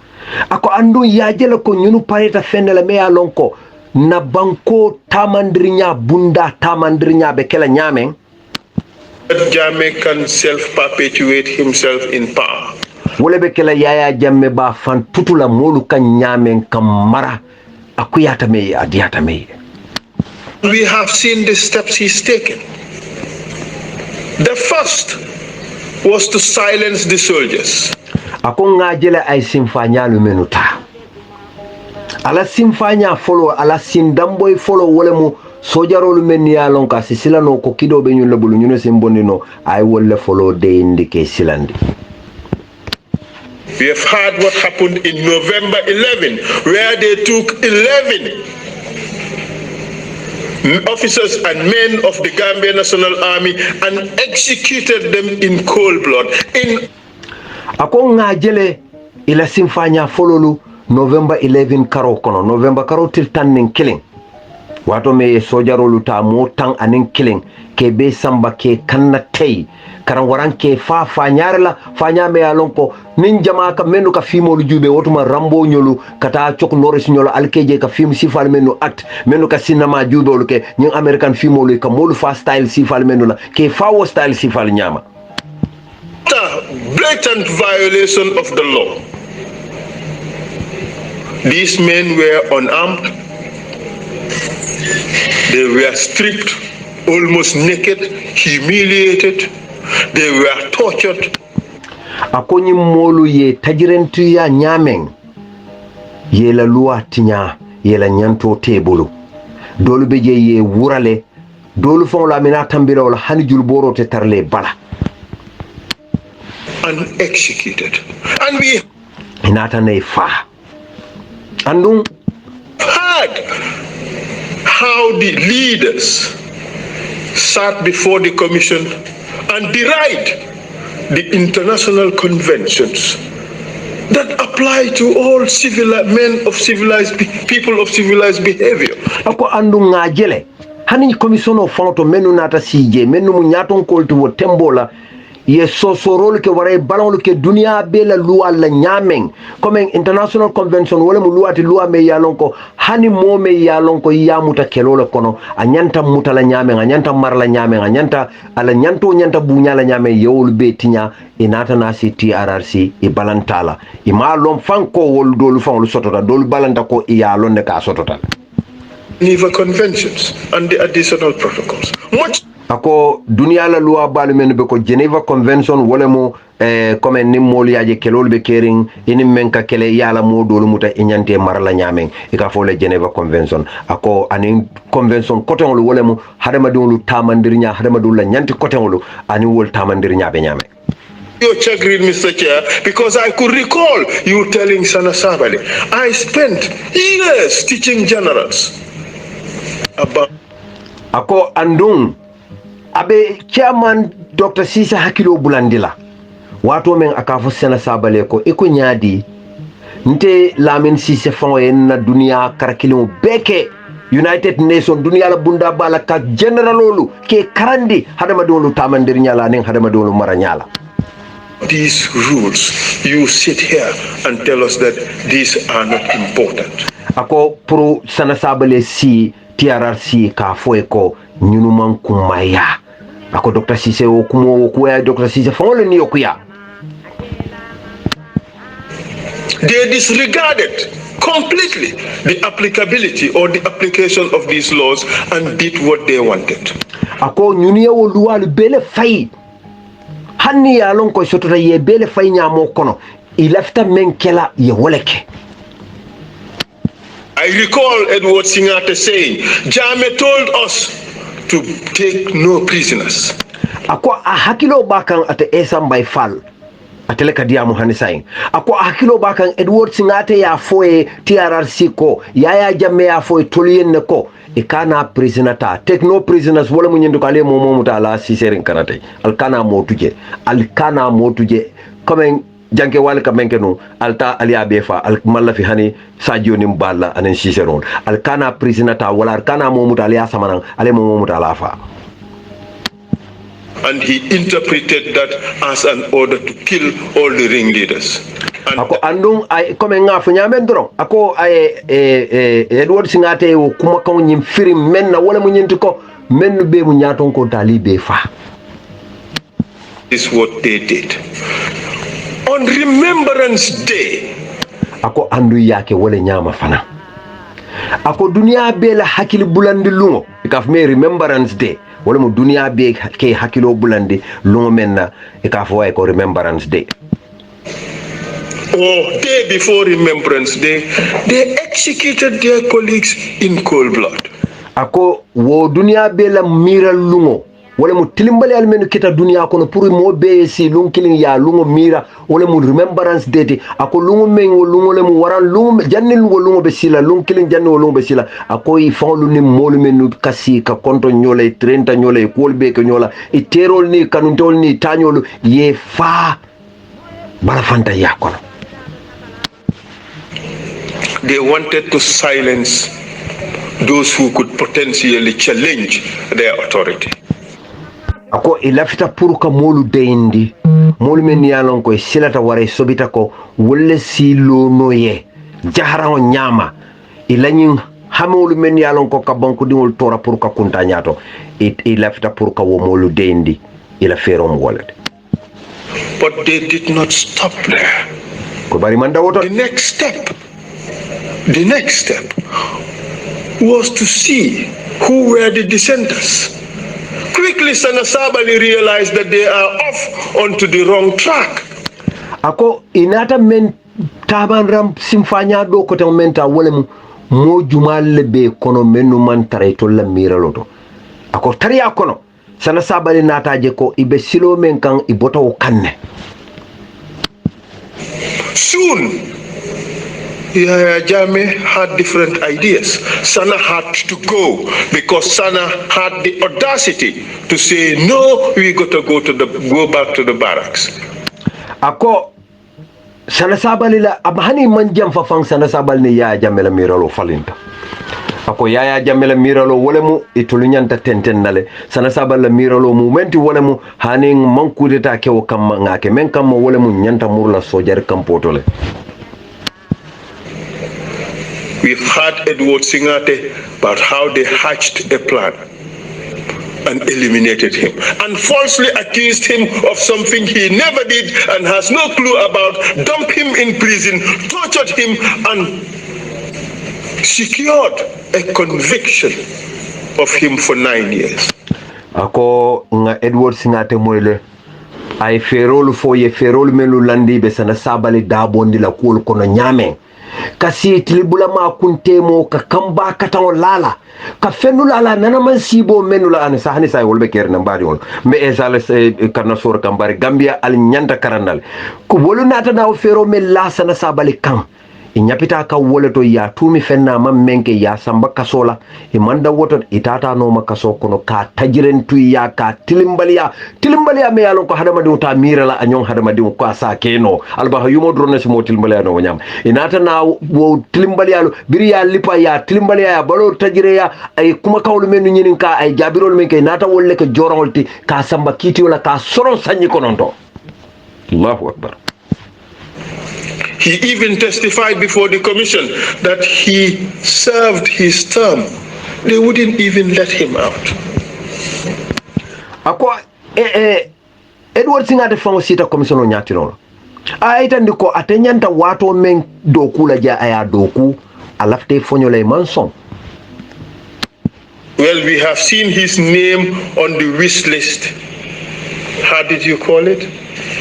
ako andu ya jela ko ñunu pareta fenela me ya lonko na banko tamandrinya bunda tamandrinya be kela nyame that Jammeh can self-perpetuate himself in power. wole be kela Yaya Jammeh ba fan tutula molu kan nyame kam mara akuyata me adiyata me. We have seen the steps he's taken. The first was to silence the soldiers. Ako ngajele ay simfanyalu menuta. Ala simfanya follow ala sindamboy follow wole mu sojarolu men ya lonka si silano ko kido be nyul lebulu nyune simbondino ay wolle follow de indike silandi. We have heard what happened in November 11, where they took 11 officers and men of the Gambia National Army and executed them in cold blood. Ako ngajele ila simfanya follow November 11 karo kono November karo til tanning killing wato me sojarolu ta mo tan anin killing ke be samba ke kanna tay karan waran ke fa nyarla fa nyame yalon ko nin jama ka menu ka fimo lu jube wotuma rambo nyolu kata chok norris nyolo alkeje ka film sifal menu at menu ka cinema jube lu ke nyin american fimo lu ka molu fa style sifal menu la ke fa wo style sifal nyama. Blatant violation of the law. These men were unarmed. They were stripped, almost naked, humiliated. They were tortured. Akonyi molu ye tajirentu ya nyameng ye la loi tinya ye la nyanto tebulu dolu beje ye wurale dolu fon la mina tambira wala hani julboro te tarle bala and executed. And we inata ne fa andum heard how the leaders sat before the commission and derided the international conventions that apply to all men of civilized people of civilized behavior. Ako andu ngajele hani commission of fonto menu nata sije menu mu nyaton koltu wo tembola ye sosorol ke waray balon ke dunia be la loi la nyamen comme international convention wala mu luati loi me yalon ko hani mo me yalon ko yamuta kelole kono anyanta mutala nyamen anyanta marla nyamen anyanta ala nyanto nyanta bunya la nyamen yewul be tinya inata na TRRC e balantala e malom fanko wol dolu fon sotota dolu balanta ko e yalon ne ka sotota Geneva Conventions and the additional protocols. Much ako dunia la loi balu men be ko Geneva Convention wala mo comme ni moliaje kelol be kering ini menka kele yala modolu muta inyante marala nyamen e ka fole Geneva Convention ako ani convention koton wala mo hadama dulu tamandirnya hadama dulu la nyanti koton ani wol tamandirnya be nyame. Your chagrin, Mr. Chair, because I could recall you telling Sana Sabali, I spent years teaching generals about ako andung abe chairman Dr. Sisa Hakilo Bulandila wato men akafo Sana Sabali ko iko nyadi nte lamin Sisa fon en dunia karakilimo beke United Nation dunia la bunda bala ka generalolu ke karandi hadama dolu tamandir nyala nen hadama dolu maranyala. These rules, you sit here and tell us that these are not important. Ako pro Sana Sabali si TRRC ka foeko nyunuman kumaya ako Dr. Sise okumo okuya Dr. Sise fole ni okuya. They disregarded completely the applicability or the application of these laws and did what they wanted. Ako nyuniya wo luwalu bele fay hanni ya lon ko sotota ye bele fay nyamo kono ilafta men kela ye woleke. I recall Edward Singate saying, Jammeh told us to take no prisoners. Ako a hakilo bakan ate Esam by Fall atele kadiamu hanisain ako a hakilo bakan Edward Singate ya foe TRRC ko Yaya Jammeh ya foe tolien ne ko e kana prisoner ta take no prisoners wala mu nyendu kale mo muta la siserin kanate al kana motuje comme janke wal ka menkenu alta aliya befa al malla fi hani sadio nim balla anen siseron al kana prisoner ta wala kana mo muta aliya samanan ale mo muta la fa. And he interpreted that as an order to kill all the ringleaders. ako andung ay comme ngafo nyamen dron ako ay Edward Singate o kuma kan nyim firi menna wala mu nyinti ko men be mu nyaton ko dali be fa. Is what they did. On Remembrance Day, ako andu yake wala nyama fana ako dunia be la hakili bulandi lungo ikaf me Remembrance Day wala mu dunia be ke hakilo bulandi lungo menna ikaf way ko Remembrance Day or day before Remembrance Day, they executed their colleagues in cold blood. ako wo dunia be la mira lungo wala mu tilimbali almenu kita dunia kono pour mo be si lung killing ya lungo mira wala mu Remembrance Day ako lungo men lungo le mu waran lungo janni lungo be sila lung killing janni lungo be sila ako i fawlu ni molu menu kasi ka konto nyola 30 nyola e kolbe ke nyola e terol ni kanuntol ni tanyolu ye fa bara fanta yakono. They wanted to silence those who could potentially challenge their authority. ako ilafita pour ka molu deindi molu men yalon ko silata ware sobita ko wolle silo noye jahara nyama ilanin hamolu men yalon ko ka banku dingol tora pour ka kunta nyato ilafita pour ka wo molu deindi ila ferom wolade. But they did not stop there. ko bari man dawoto The next step was to see who were the dissenters. Quickly, Sana Sabali realized that they are off onto the wrong track. ako inata men taban ram simfanya do ko tan menta wolem mo jumal be kono menu man tare to la miraloto ako tariya kono Sana Sabali nataje ko ibe silo men kan ibota o kanne. Soon, Yahya Jammeh had different ideas. Sana had to go because Sana had the audacity to say, no, we got to go back to the barracks. ako Sana Sabali la abhani manjam fa fang Sana Sabali ni Yahya Jammeh la miralo falinta ako Yahya Jammeh la miralo wolemu itulu nyanta tenten nale Sana Sabali la miralo momenti wolemu hani mankude ta kewo kam ngake men kam wolemu nyanta murla sojar kam potole. We've heard Edward Singate about how they hatched a plan and eliminated him and falsely accused him of something he never did and has no clue about, dumped him in prison, tortured him, and secured a conviction of him for 9 years. ako nga Edward Singate moyle ay ferolu foye ferolu melu landi be Sana Sabali dabondi la kuol kono nyame kasi tilibula ma kuntemo ka kamba katawan lala ka fennu lala nana man sibo menu la an sahani say wolbe ker na mbadi wol me esale karna sor kambari Gambia al nyanta karandal ko wolu nata daw fero mel la Sana Sabali kan inyapita ka woleto ya tumi fenna man menke ya samba kasola e manda woto itata no makaso kono ka tajirentu ya ka tilimbaliya me yalon ko hadama dum ta mirala anyon hadama dum ko sa keno alba yumo drone si mo tilimbaliya no nyam inata na wo tilimbaliya biri ya lipa ya tilimbaliya ya balo tajire ya ay kuma kawlu men nyinin ka ay jabirol men kay nata wolle ko jorolti ka samba kiti wala ka soron sanyi kononto. Allahu akbar. He even testified before the commission that he served his term. They wouldn't even let him out. Ako Edward Singate fango sita commission o nyati non. Aitandi ko atenyanta wato men doku la ja aya doku alafte fonyo lay manson. Well, we have seen his name on the wish list. How did you call it?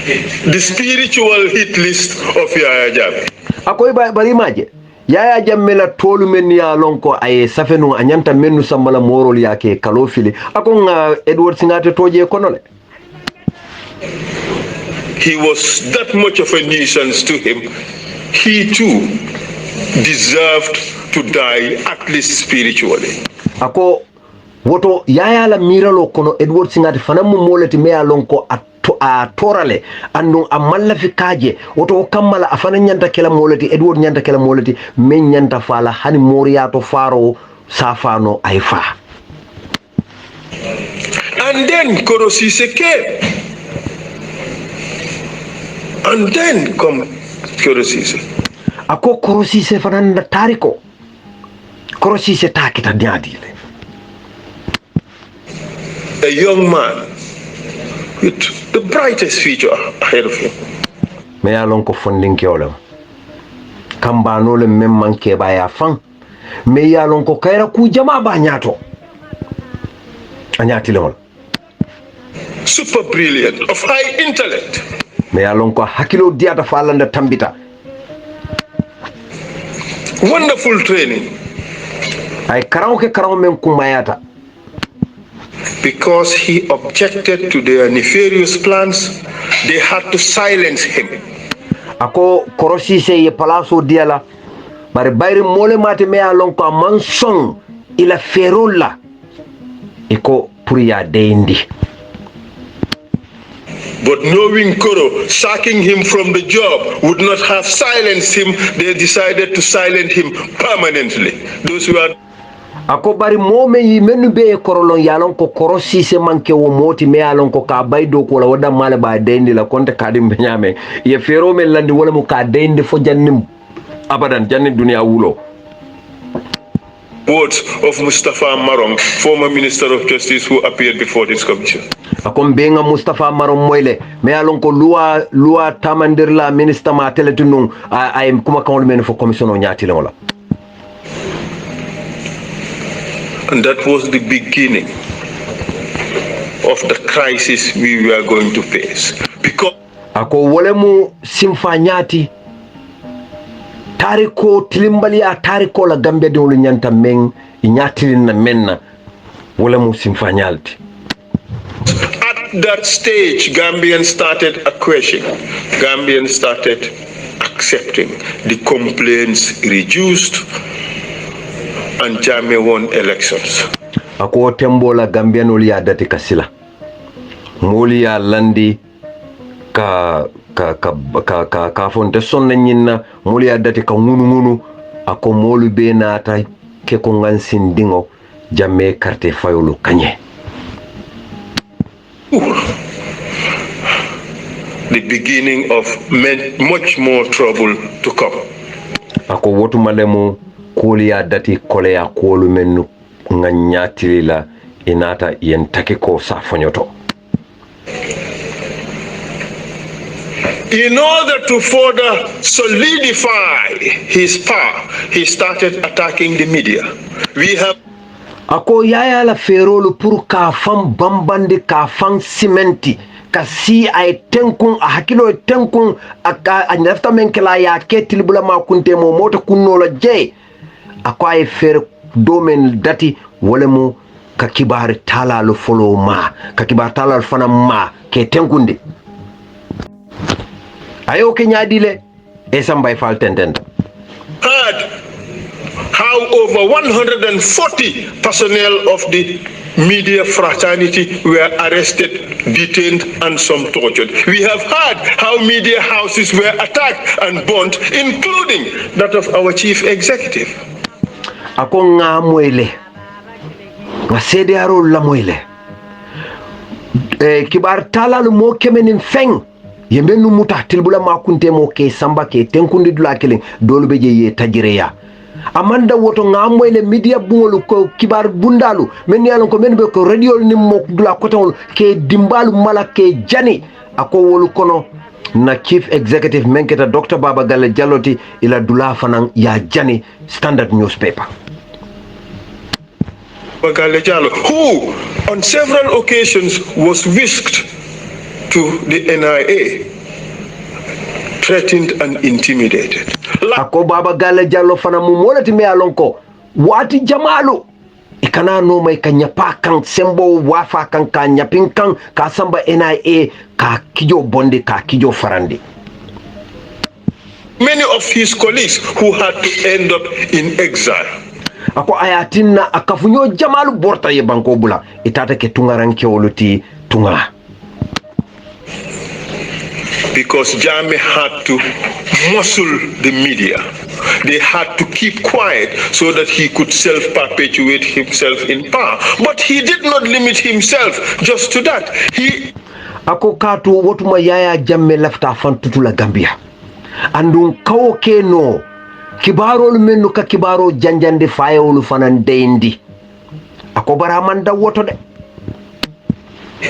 The spiritual hit list of Yahya Jammeh. Ako bari maje Yahya Jammeh la tolu men ya lonko ay safenu anyanta menu sambala morol yake kalofili ako nga Edward Singate toje konole. He was that much of a nuisance to him. He too deserved to die, at least spiritually. Ako woto Yahya la miralo kono Edward Singate fanamu moleti me ya lonko a torale andu amalla fi kaje woto kammala afana nyanta kala molati Edward nyanta kala molati men nyanta fala hani moriyato faro safano ay fa. And then Koro Ceesay came. And then Korosise. Ako Korosise fananda tariko. Korosise takita nyadile. A young man with the brightest future ahead of him. Me yalon ko fondin kewlam. Kambano le memman ke baya fan. Me yalon ko kayra ku jama ba nyato. Anyati le super brilliant, of high intellect. Me yalon ko hakilo diata falanda tambita. Wonderful training. Ay karaoke men kumayata. Because he objected to their nefarious plans, they had to silence him. Ako Korosise ye palaso diala. Bari bayri mole mate me yalon ko manson ila ferola. Iko puriya deindi. But knowing Koro sacking him from the job would not have silenced him, they decided to silence him permanently. Those who are ako bari mome yi menu be korolon yalon ko Korosise manke wo moti me yalon ko ka baydo ko la wada male ba dendi la konte kadim be nyame ye fero men landi wala mu ka dendi fo jannim abadan janni dunia wulo. Words of Mustafa Marong, former Minister of Justice who appeared before this commission. Akom benga Mustafa Marong moyle me yalon ko loi tamandir la minister ma teletunu ay kuma kawol men fo commission o nyati la wala. And that was the beginning of the crisis we were going to face. Because ako wolemu simfanyati tariko tilimbali ya tariko la Gambia de wolu nyanta men inyati na menna wolemu simfanyalti. At that stage, Gambians started questioning. Gambians started accepting. The complaints reduced and Jammeh won elections. Ako tembo la Gambian oli ya dati kasila. Moli ya landi ka fonte sonna nyinna moli ya dati ka ngunu ako molu be nata ke ko ngansin dingo Jammeh carte fayolu kanye. The beginning of much more trouble to come. Ako wotu malemu kuli ya dati kole ya kolu menu nganyatili la inata yentake ko sa fonyoto. In order to further solidify his power, he started attacking the media. We have ako yaya la ferolu pour ka fam bambandi ka fam cementi ka si ay tenkun a hakilo tenkun aka anafta men kala ya ketil bula ma kunte mo mota kunno la je ako ay fer domen dati wala mu ka kibar tala lo follow ma ka kibar tala fana ma ke tenkunde ayo ke nyaadile e sambay fal tentenda heard how over 140 personnel of the media fraternity were arrested, detained, and some tortured. We have heard how media houses were attacked and burnt, including that of our chief executive. Ako nga mwele nga sede aro la mwele kibar talal mo kemenin feng yembe nu muta tilbula ma kunte mo ke samba ke tenkundi dula kelen dolu be je ye tajireya amanda woto nga mwele media bungolu ko kibar bundalu men yalon ko men be ko radio ni mo dula kotol ke dimbalu mala ke jani ako wolu kono na chief executive menketa Dr. Baba Galle Jalloti ila dula fanan ya jani Standard newspaper. Galle Jallo, who on several occasions was whisked to the NIA, threatened and intimidated. Ako Baba Galle Jallo fana mu molati me alonko wati jamalu ikana no mai kanyapa kan sembo wafa kan kanyapin kan ka samba NIA ka kijo bonde ka kijo farande. Many of his colleagues who had to end up in exile. Ako ayatinna akafunyo jamalu borta ye banko bula itata ke tungaranke woluti tunga. Because Jammeh had to muscle the media. They had to keep quiet so that he could self-perpetuate himself in power. But he did not limit himself just to that. He ako katu wotuma yaya Jammeh lafta fan tutula Gambia andun kawo ke no kibarol mennu ka kibaro janjande fayewolu fanan deyndi ako bara man dawoto de.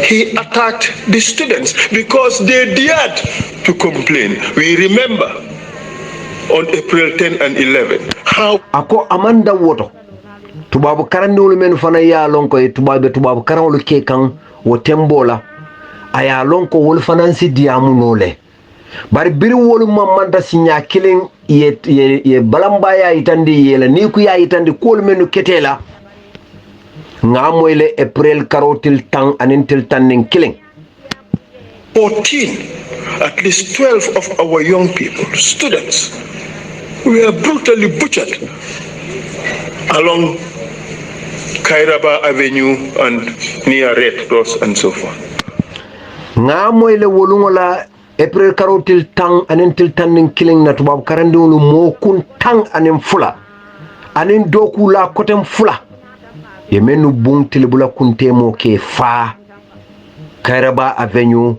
He attacked the students because they dared to complain. We remember on April 10 and 11 how ako amanda woto tubabu karandiwolu men fana ya lonko e tubabu karanwolu ke kan wo tembola aya lonko wol fanan si diamu nole bari biri wolu mamanta sinya killing ye balamba ya itandi yela ni ku ya itandi kol menu ketela ngamoyle April karotil tang anintil tanning killing 14, at least 12 of our young people, students, were brutally butchered along Kairaba Avenue and near Red Cross and so forth. ngamoyle wolungola April karotil tang anintil tanning killing na tubab karandiwolu mo kun tang anin fula anin doku la kotem fula ye menu bung tilibula kuntemo ke fa Kairaba Avenue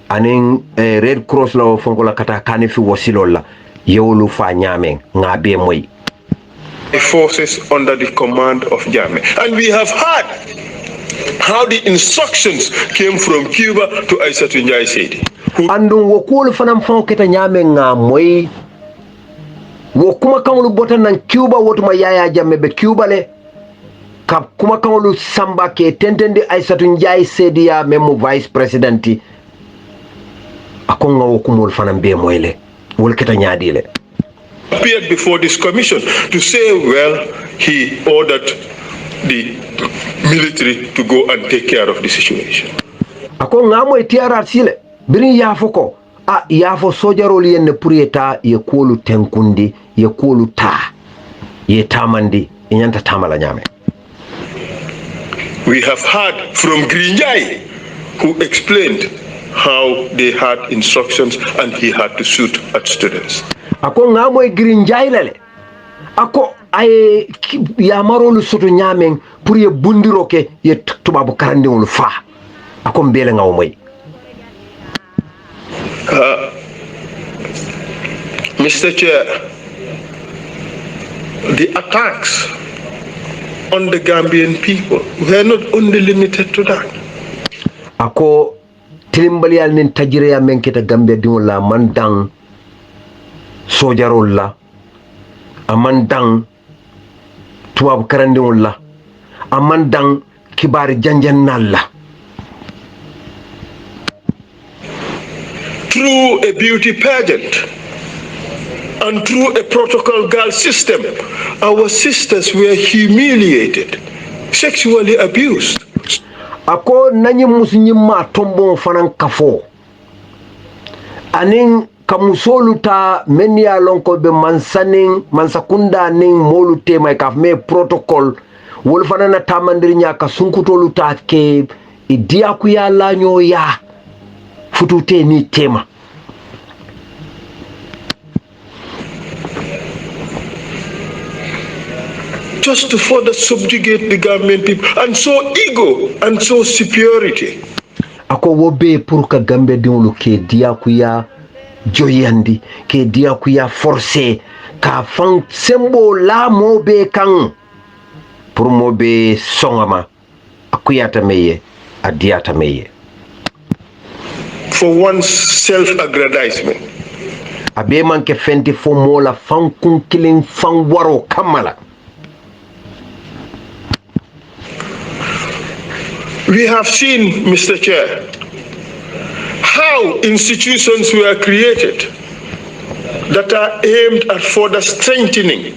anin Red Cross la fonko la kata kani fi wasilola yewolu fa nyame ngabe moy The forces under the command of Jammeh. And we have heard how the instructions came from Cuba to Aissatou Njie Seydi. andun wo kuwolu fanam faŋo keta ñaame ŋa moyi wo kumakaŋolu bota naŋ Cuba wotuma Yaya Jammeh be Cuba le ka kumakaŋolu samba ke tentendi Aissatou Njie Seydi ya meŋ mu vice presidenti a ko ŋa wo kumolu fanaŋ bee moyi le wolu keta ñaadi le Appeared before this commission to say, well, he ordered the military to go and take care of the situation. a ko ŋa moyi TRRC le biriŋ yaafo ko a yaafo sojarolu yen ne pour ye taa ye kuwolu tenkundi ye kuwolu taa ye taamandi i ñanta taama la ñaame We have heard from Grinjai, who explained how they had instructions and he had to shoot at students. ako ngamoy Green Jailale ako ay yamarolu soto ñamen pour ye bundiro ke ye tubabu karandiwolu fa ako mbele ngaw moy Mr. Chair, the attacks on the Gambian people were not only limited to that. ako tilimbaliyal nin tajireya men keta Gambia diŋol la man daŋ sojarol la aman daŋ tubabu karandiŋol la aman daŋ kibari janjannal la Through a beauty pageant and through a protocol girl system, our sisters were humiliated, sexually abused. ako nañi musu ñimma tombo fanan kafo anin ka musolu ta men ya lonko be mansakunda nin molu tema ka me protocol wol fanana tamandiri nya ka sunkutolu ta ke idia ku ya laño ya futute ni tema Just to further subjugate the Gambian people and show ego and show superiority. ako wobe pour ka Gambia diŋolu ke dia ku ya joyandi ke dia ku ya forcé ka fan sembo la mobe kan pour mobe songama akuyata meye adiata meye For one's self-aggrandizement. abe man ke fenti fo mola fan kun kilin fan waro kamala We have seen, Mr. Chair, how institutions were created that are aimed at further strengthening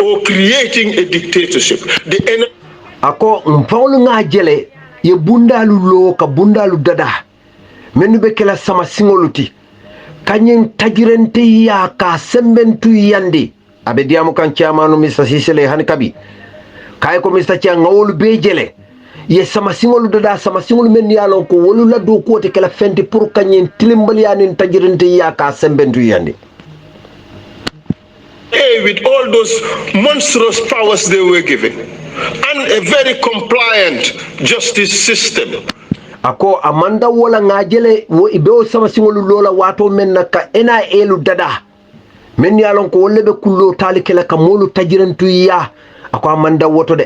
or creating a dictatorship. ako mpawlu nga jele ye bundalu lo ka bundalu dada menu be kela sama singoluti kanyen tajirente ya ka sembentu yandi abe diamu kan chairmanu Mr. Sisele Hankabi kay ko Mr. Chia ngawol be jele ye sama singolu dada sama singolu men yalo ko wolu la do ko te kala fenti pour kanyen tilimbali yanin tajirente ya ka sembentu yandi With all those monstrous powers they were given and a very compliant justice system. ako amanda wala ngajele wo ibe sama singolu lola wato men ka ena elu dada men yalon ko wolle be kullo talikela ka molu tajirantu ya ako amanda woto de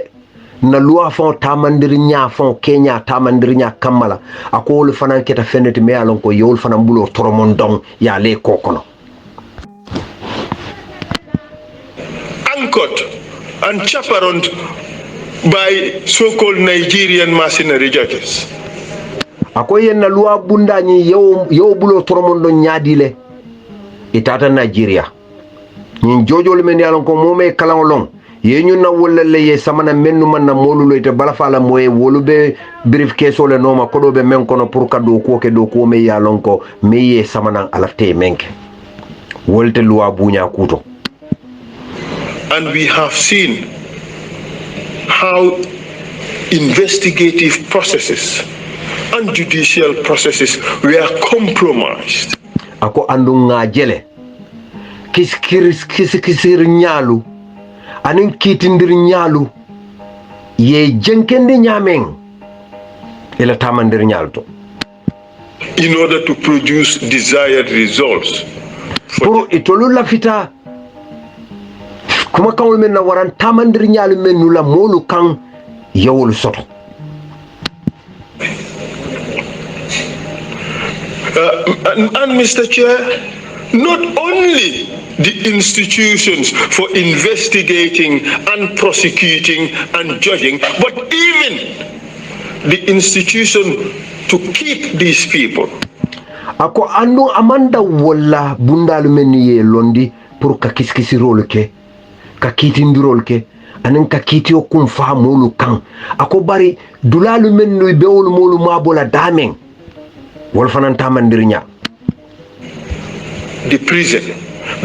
na loi fon tamandir nya fon Kenya tamandir nya kamala ako wol fanan keta fenete me yalon ko yol fanan bulo toromon don ya le kokono anchored and chaperoned by so-called Nigerian mercenary judges. Ako yen na loi bunda ni yo bulo toromon don nyadile itata Nigeria ni jojol men yalon ko momé kalangolong ye ñu na wala le ye samana mennu man na molu le te bala fala moye wolube brief keso le noma ko do be men kono pour ka do ko ke do ko me yalon ko me ye samana alafte menke wolte loi buña kuto. And we have seen how investigative processes and judicial processes were compromised. Ako andu ngajele kisir nyalu anin kitindir nyalu ye jenkendi nyamen ila tamandir nyalto in order to produce desired results pour itolu lafita kuma kawul men na waran tamandir nyalu men nula molu kan yawul soto. And Mr. Chair, not only the institutions for investigating and prosecuting and judging, but even the institution to keep these people. Ako anu amanda wala bundalu meni ye londi pour ka kiskisi role ke ka kitindi role ke anen ka kitio kum fa molu kan ako bari dulalu menu bewol molu mabola damen wol fanan tamandirnya. The prison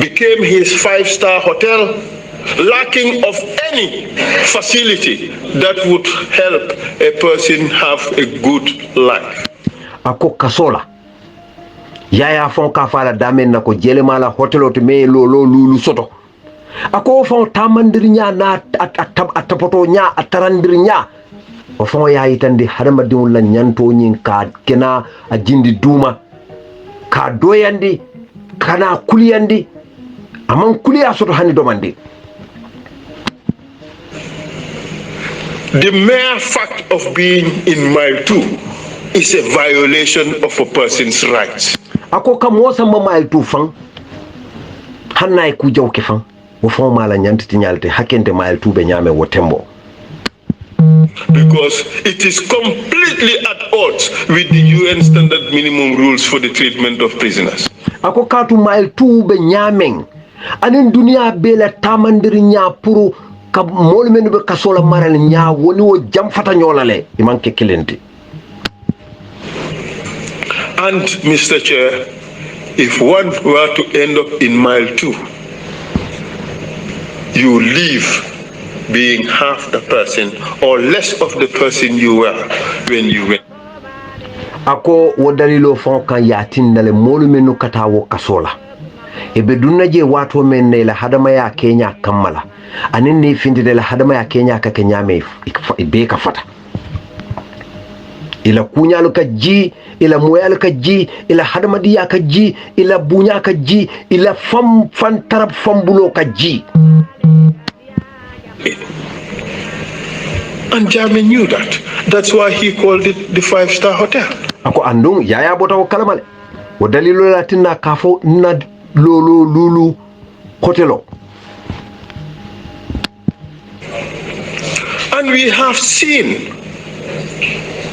became his 5-star hotel, lacking of any facility that would help a person have a good life. Ako kasola yaya fon ka fala damen nako jele mala hotel to me lulu soto ako fon tamandirnya na atapoto nya atarandirnya o fon yayi tande hadama diwul la nyanto nyin ka kena a jindi duma ka doyandi kana kuliyandi aman kuliya soto hani domandi. The mere fact of being in Mile 2 is a violation of a person's rights. Ako kam wosa ma Mile 2 fan hanay ku jaw ke fan wo fon mala nyantiti nyalte hakente Mile 2 be nyame wo tembo. Because it is completely at odds with the UN standard minimum rules for the treatment of prisoners. Ako katu Mile 2 be nyamen anin dunia be la tamandir nya puru ka mol men be kasola maral nya woni wo jam fata nyolale imanke kelenti. And Mr. Chair, if one were to end up in Mile 2, you leave being half the person or less of the person you were when you went. Ako wodalilo fon kan yatin dale molu menu kata wo kasola ebe dunna je wato men ne la hadama ya Kenya kammala anin ne findi de la hadama ya Kenya ka Kenya me be ka fata ila kunyalu ka ji ila moyalu ka ji ila hadama diya ka ji ila bunya ka ji ila fam fan tarab fam bulo ka ji. And Jammeh knew that. That's why he called it the 5-star hotel. Ako andung yaya bota ko kalamale wo dalilo latinna kafo na lulu hotelo. And we have seen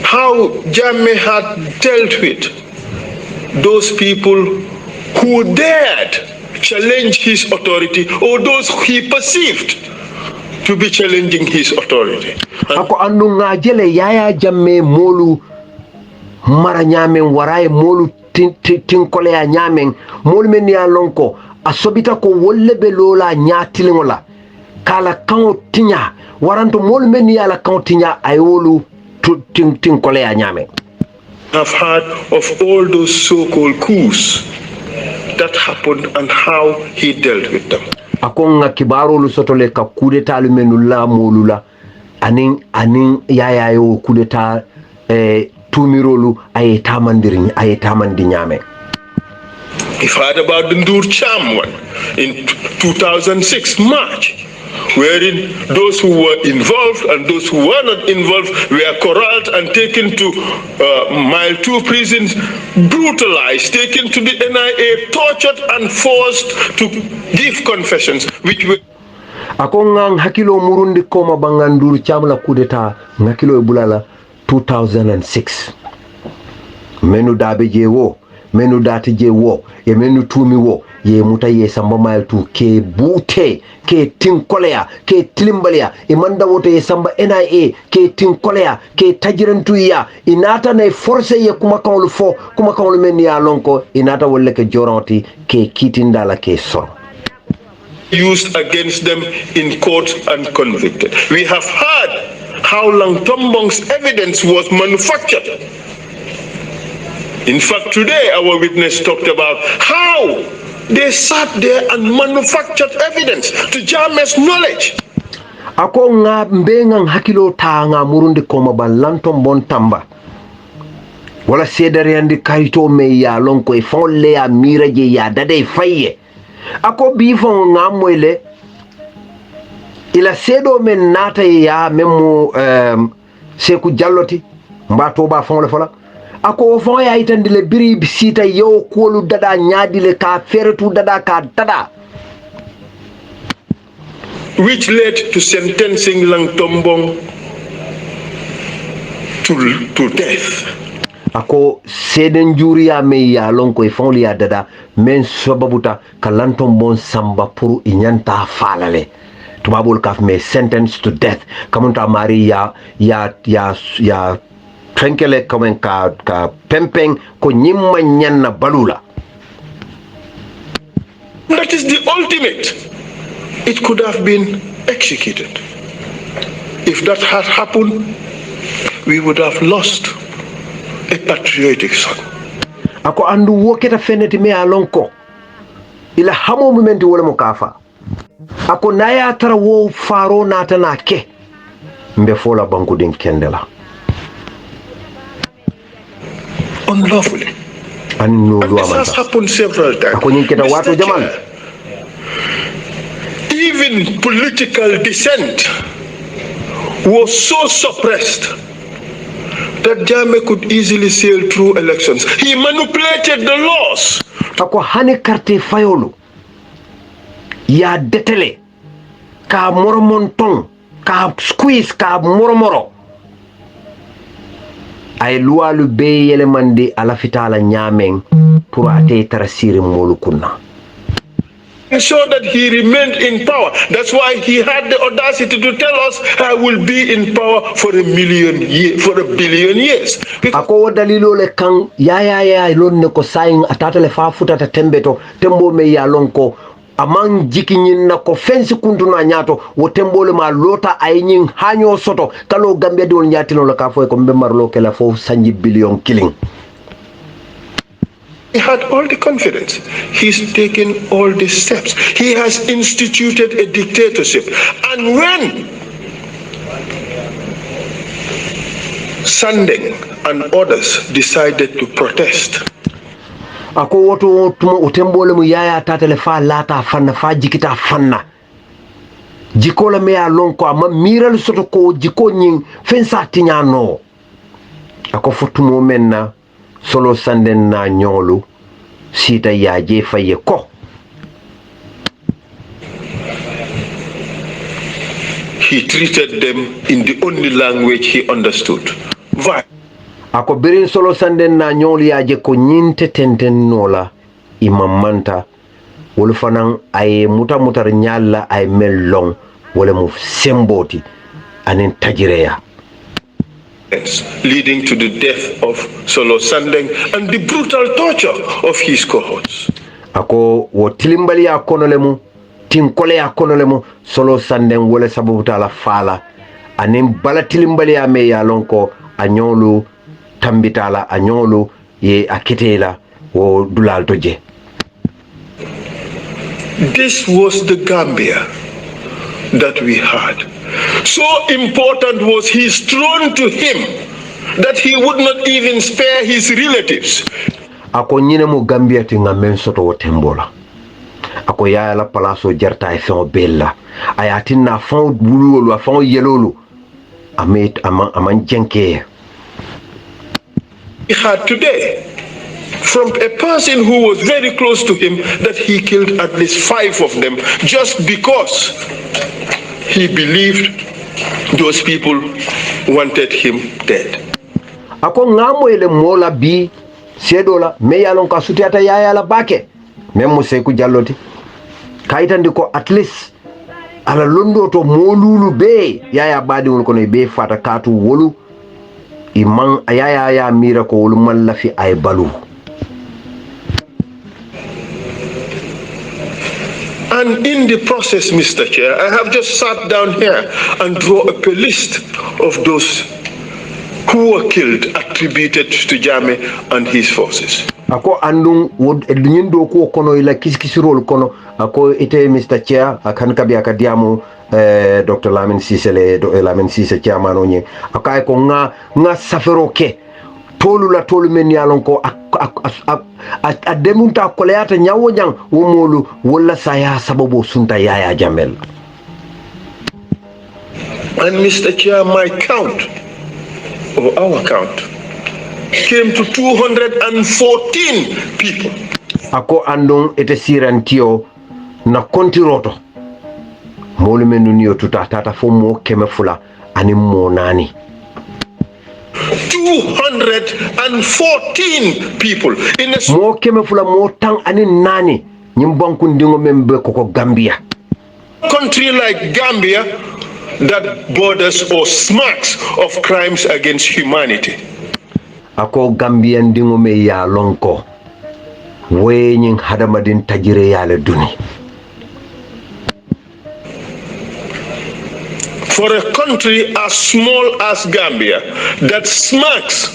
how Jammeh had dealt with those people who dared challenge his authority or those he perceived to be challenging his authority. Ako andung ngajele yaya Jammeh molu mara nyamen waraye molu tinkole ya nyamen molu men ya lonko asobita ko wolle be lola nyatilingola kala kan tinya waranto molu men ya la kan tinya ayolu tinkole ya nyamen. I've heard of all those so-called coups that happened and how he dealt with them. Akonga kibaro lu sotole ka kudeta lu menula molula anin yaya yo kudeta tumirolu ay tamandi nyame. We've heard about the Ndur Cham one in 2006 March, wherein those who were involved and those who were not involved were corralled and taken to Mile 2 prisons, brutalized, taken to the NIA, tortured and forced to give confessions, which were ako ngang hakilo murundi koma banganduru chamla kudeta ngakilo bulala 2006 menu dabe je wo menu dati je wo ye menu tumi wo ye muta ye samba mayel tu ke bute ke tinkolea ke tilimbalea e manda woto ye samba NIA ke tinkolea ke tajirantu ya inata na force ye kuma kawlu men ya lonko inata wolle ke joranti ke kitindala ke son used against them in court and convicted. We have heard how Langtombong's evidence was manufactured. In fact, today our witness talked about how they sat there and manufactured evidence to Jammeh's knowledge. Ako nga mbenga hakilo ta nga murundi koma ban Langtombong tamba. Wala sedari andi karito me ya lonko e fonle ya miraje ya dade faye. Ako bifo nga mwele ila sedo men nata ya memu Seku Jalloti mbato ba fon le fola ako fon ya itandile biri sita yo kolu dada nyaadile ka feretu dada ka dada, which led to sentencing Langtombong to death. Ako seden juriya me ya lonko e fon ya dada men sababuta ka Langtombong samba pour inyanta falale tubabul kaf me sentence to death kamunta mari ya trenkele kamen ka pempeng ko nyimma nyanna balula. That is the ultimate. It could have been executed. If that had happened, we would have lost a patriotic son. Ako andu woketa feneti me alonko ila hamo momenti wala mukafa ako naya tara wo faro nata na ke mbe fola banku din kendela unlawfully. And this has happened several times. Ako nyinketa watu jaman. Even political dissent was so suppressed that Jammeh could easily sail through elections. He manipulated the laws. Ako hani karte fayolu ya detele ka moromonton ka squeeze ka moromoro ay luwalu be yelemande ala fitala nyamen pour ate tarasiri molu kunna. So that he remained in power. That's why he had the audacity to tell us, I will be in power for a billion years. Ako dalilo le kan ya lon ne ko sayin atata le fa futa ta tembeto tembo me ya lonko amang jikinyin na ko fensi kuntuna nyato wo tembo le ma lota ayinyin hanyo soto kalo Gambia di won nyatino la ka foy ko mbe marlo ke la fo sanji billion killing. He had all the confidence. He's taken all the steps. He has instituted a dictatorship. And when Sandeng and others decided to protest, ako woto utembole mu yaya tatele fa lata fanna fa jikita fanna jikola me alonko ama miral soto ko jiko nyin fensa tinyano ako fotumo menna solo Sandeng na nyolu sita yaje faye ko he treated them in the only language he understood. Ako birin solo Sandeng na nyolu yaje ko nyinte tenten nola imamanta wolu fanan ay mutar nyalla ay mellong wala mu semboti anen tajireya, leading to the death of Solo Sandeng and the brutal torture of his cohorts. Ako wo tilimbali ya konolemu tinkole ya konolemu Solo Sandeng wala sababu tala fala anen bala tilimbali ya me ya lonko anyolu tambitala anyolu ye akitela wo dulal toje. This was the Gambia that we had. So important was his throne to him that he would not even spare his relatives. Ako nyine mo Gambia ti nga men soto wo tembola. Ako yaya la palaso jarta e fen bella. Ayatin na fon bululu, fon yelolu. Aman jenke. He had today from a person who was very close to him that he killed at least 5 of them just because he believed those people wanted him dead. Ako ngamo ele mola bi sedola me yalon ka sutiata yaya la bake même Seku Jalloti kayitandi ko at least ala londo to molulu be yaya badi won ko no be fata katu wolu imman yaya ya mira ko wolu man lafi ay balu. And in the process, Mr. Chair, I have just sat down here and draw up a list of those who were killed attributed to Jammeh and his forces. Ako andung wod edunyindo ko kono ila kiskisirol kono ako ite Mr. Chair akan kabi akadiamu Dr. Lamin Cissé Lamin Cissé chairman onye akay ko nga safero ke tolu la tolu men yalon ko a demunta koleata nyawo jang wo molu wala saya sababu sunta yaya Jammeh. And Mr. Chair, my count, or our count, came to 214 people. Ako andong ete sirantio na kontiroto molu menu niyo tata fo mo keme fula ani mo nani 214 people in a mo keme fula mo tang ani nani nyimbanku ndingo membe ko Gambia, country like Gambia that borders or smacks of crimes against humanity. Ako Gambia ndingo me ya lonko wenyin hadamadin tajire yale duni. For a country as small as Gambia that smacks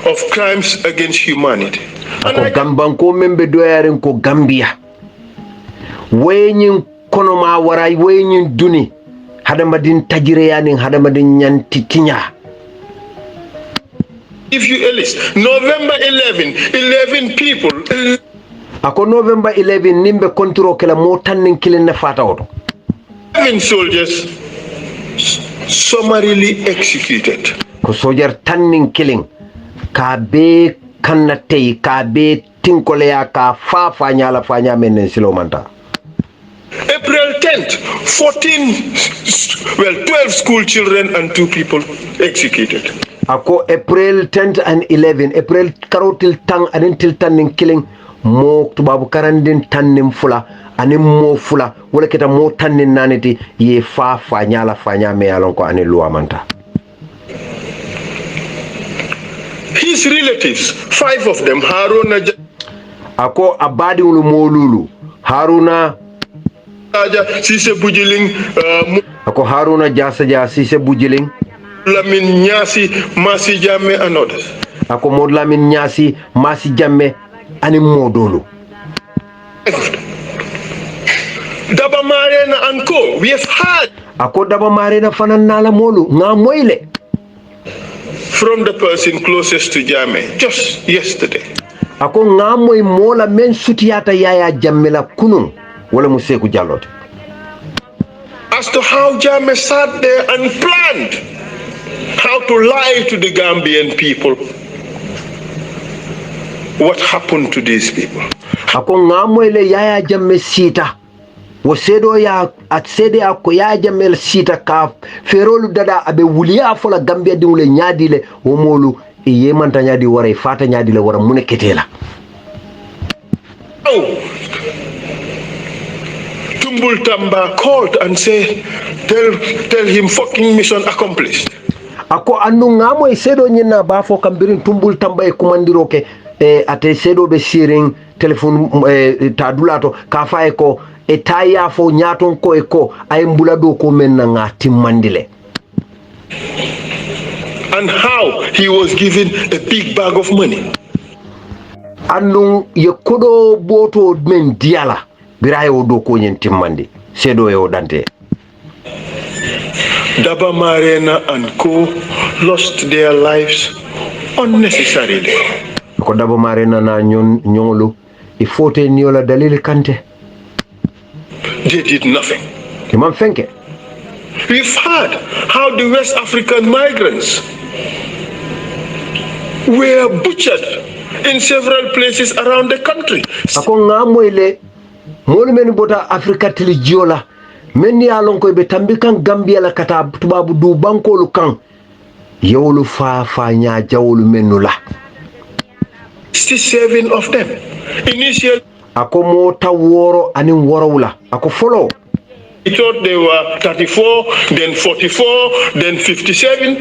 of crimes against humanity. Ako gambanko membe doyaren ko Gambia wenyin kono ma waray wenyin duni hadamadin tajire yanin hadamadin nyanti kinya. If you list November 11 people. Ako November 11 nimbe kontro kala mo tannen kilen na fata oto. 11 soldiers summarily executed. Ko soldier tannen killing ka be kannatay ka be tinkole ya ka fa nyala fanya menen silomanta. April 10th, 12 school children and 2 people executed. Ako April 10th and 11, April karotil tang anintil tanning killing mo tubabu karandin tannim fula anim mo fula wala kita mo tannin naniti ye fa nyala fanya me alon ko anil luamanta. His relatives, 5 of them, Haruna Ako abadi ulu molulu Haruna Cissé Bujiling, ako Haruna Jasaja Cissé Bujiling, Lamin Nyasi, Masi Jammeh and others. Ako Mod Lamin Nyasi, Masi Jammeh ani modolu. Daba Marena and Co. We have had Ako Daba Marena fanan nala molu nga moile from the person closest to Jammeh just yesterday. Ako nga moy mola men sutiyata yaya Jammeh la kunun wala mu Seku Jalloti. As to how Jammeh sat there and planned how to lie to the Gambian people. What happened to these people? Ako nga moyle yaya Jammeh sita wo sedo ya at sede ako yaya Jammeh sita ka ferolu dada abe wuliya fola Gambia dingule nyadile wo molu iye manta nyadi wara fata nyadile wara mune ketela. Oh, Tumbul Tamba called and said, tell him fucking mission accomplished. Ako anu nga moy sedo nyina ba fo kambirin Tumbul Tamba e kumandiro ke ate sedo be sharing telephone tadulato ka fa ko e taya fo nyaton ko e ko ay mbula do ko men nga timmandile. And how he was given a big bag of money. Anu ye kodo boto men diala biraye o do ko nyen timmandi sedo e o dante. Daba Marena and Co lost their lives unnecessarily. Ako dabo mare na nyongolu ifote niola dalili kante. They did nothing. Imam fenke. We've heard how the West African migrants were butchered in several places around the country. Ako ngamoyle molu men bota Afrika tili jiola menni alon ko be tambikan Gambia la kata tubabu du bankolu kan yewlu fa nya jawlu menula 67 of them initially ako mota woro anin worowla ako follow we thought they were 34 then 44 then 57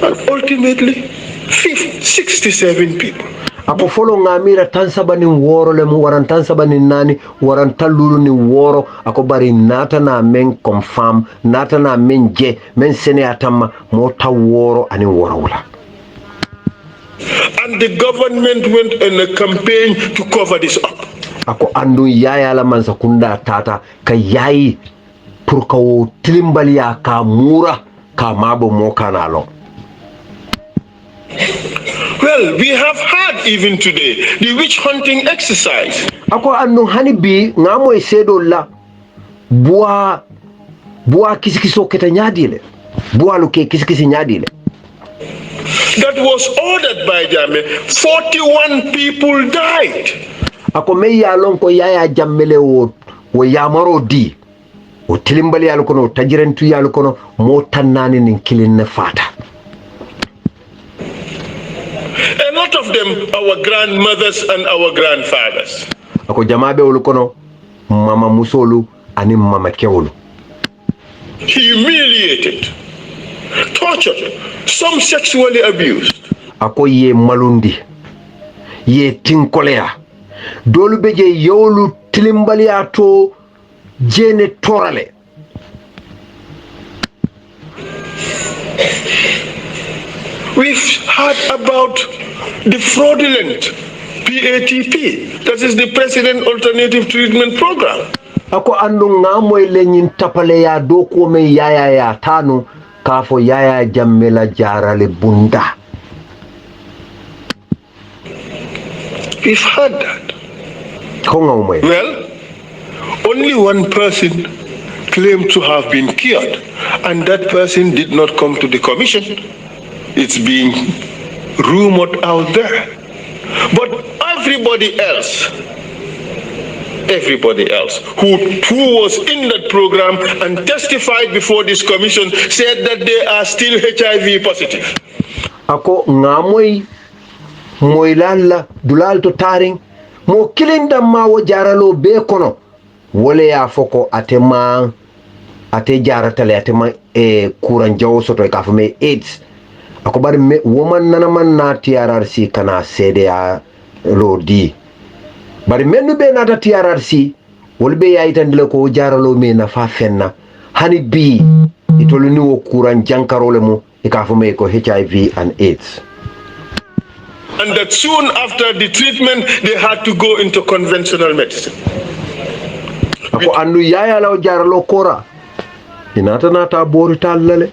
and ultimately 67 people. Ako follow ngamira tansaba ni woro le mu waran tansaba ni nani waran talulu ni woro ako bari nata na men confirm nata na men je men sene atama mota woro anin worowla. And the government went on a campaign to cover this up. Ako andu yaya la mansa kunda tata ka yayi pour ka wo tilimbali ya ka mura ka mabo mo kanalo. Well, we have had even today the witch hunting exercise. Ako andu hani bi ngamo esedo la bua kisikiso keta nyadile bua luke kisikisi nyadile. That was ordered by Jammeh. 41 people died. Ako me ya lon ko yaya jammele wo yamaro di o tilimbali yalu kono tajirentu yalu kono mo tannani nin kilin fata. A lot of them our grandmothers and our grandfathers. Ako jamabe wolu kono mama musolu ani mama kewolu. Humiliated, tortured, some sexually abused. Ako ye malundi ye tinkolea dolu beje yolu tilimbali ato jene torale. We've heard about the fraudulent PATP, that is the President Alternative Treatment Program. Ako andu ngamoy lenyin tapale ya doko me yaya ya tanu kafo yaya jammela jarale bunda. We've heard that. Well, only one person claimed to have been cured, and that person did not come to the commission. It's being rumored out there. But everybody else who was in that program and testified before this commission said that they are still HIV positive. Ako ngamoy moylalla dulal to taring mo kilinda ma wo jaralo be kono wole ya foko atema ate jaratale atema kuran jawo soto ka fa me AIDS ako bari me woman nana man na TRRC kana CDA lodi bari mennu be na TRRC wol be ya itandile ko jaralo me na fa fenna hani bi itoluni wo kuran jankarole mo e ka fa me ko HIV and AIDS. And that soon after the treatment, they had to go into conventional medicine. Ako andu yaya law jaralo kora inata nata bori tallale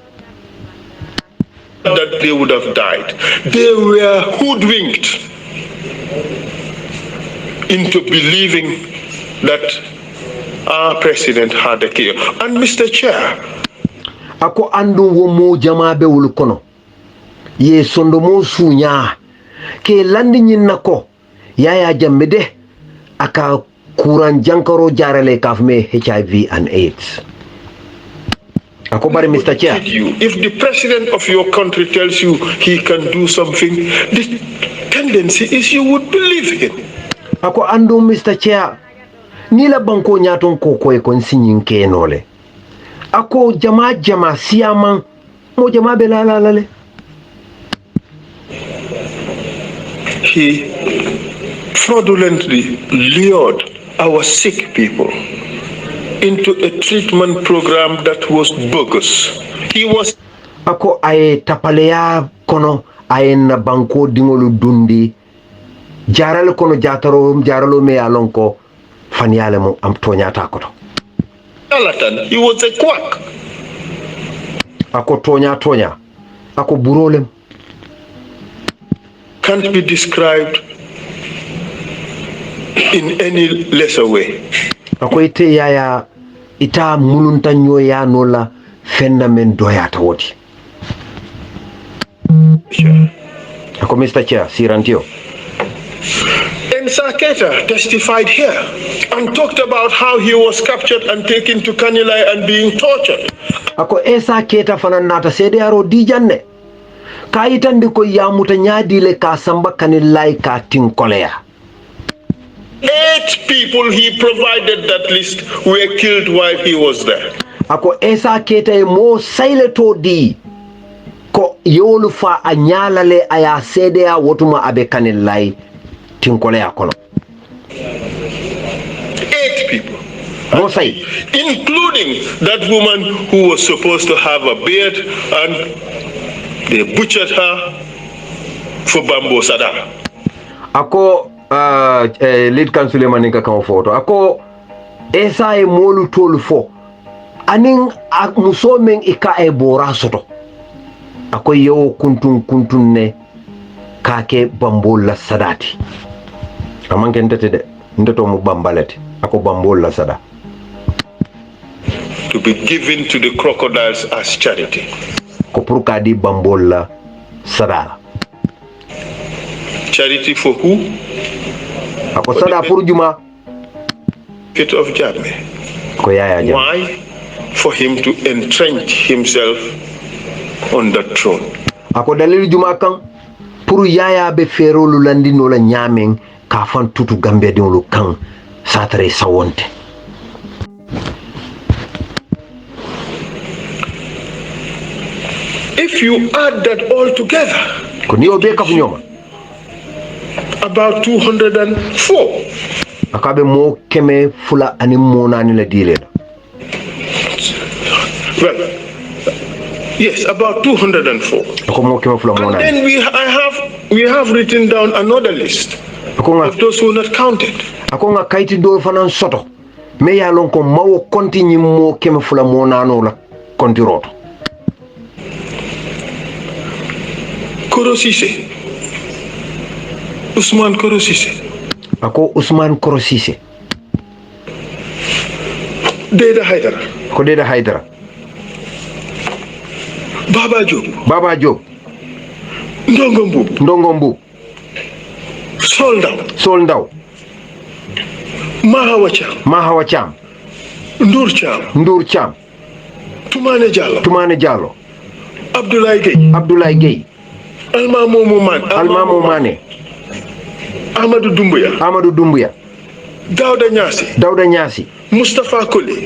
that they would have died. They were hoodwinked into believing that our president had a cure. And Mr. Chair, ako andu wo mo jamabe wul kono ye sondo mo sunya ke landi nyinna ko yaya jammede aka kuran jankaro jarale kafme HIV and AIDS. Ako bari Mr. Chair, if the president of your country tells you he can do something, the tendency is you would believe him. Ako andu Mr. Chair, nila banko nyaton ko kon sinyin kenole. Ako jama siyaman mo jama belalale. He fraudulently lured our sick people into a treatment program that was bogus. He was ako ay tapaleya kono ay na banko dingolu dundi jarale kono jaralo me alonko fanyale mo am toñata koto. Charlatan. He was a quack. Ako toña ako burolem. can't be described in any lesser way. Akoite yaya ita mulunta nyoya nola fenna men doyata woti. Sure. Ako Mr. Chair, Sirantio. Ensa Keita testified here and talked about how he was captured and taken to Kanilai and being tortured. Ako Ensa Keita fanan nata sede aro dijanne. Kaitandi ko yamuta nyadile ka samba Kanilai ka tinkolea. 8 people he provided that list were killed while he was there. Ako Ensa Keita e mo saileto di ko yolu fa anyalale aya sede a wotuma abe Kanilai tinkolea kono. 8 people. Mo say. Including that woman who was supposed to have a beard, and they butchered her for Bambo Sada. Ako lead councilor maninka kan photo. Ako esa e molu tolu fo. Aning muso men ika e bora soto. Ako yo kuntun ne kake Bambo la Sadati. Amanke ntete de nteto mu bambalete. Ako Bambo la Sada. To be given to the crocodiles as charity. Ko pour ka di Bambo la Sada. Charity for who? Ako Sada pour juma. It of Jammeh. Ko yaya jam. Why? For him to entrench himself on the throne. Ako dalil juma kan pour yaya be ferolu landi no la nyamen ka fan tutu Gambia de lu kan satre sawonte. If you add that all together, about 204. Akabe mo keme fula ani mona ni la dile. Well, yes, about 204. And then we have written down another list of those who are not counted. Akonga kaiti do fanan soto. Me ya lon ko mawo konti nyi mo keme fula mona no la konti roto. Korosise. Usman Korosise. Ako Usman Korosise. Deda Haidara. Ko Deda Haidara. Baba Job. Baba Job. Ndongombu. Soldaw. Mahawa Cham. Ndur Cham. Tumane Jallo. Abdoulaye Gueye. Almamo Mane. Amadou Doumbouya. Dauda Nyasi. Mustafa Koli.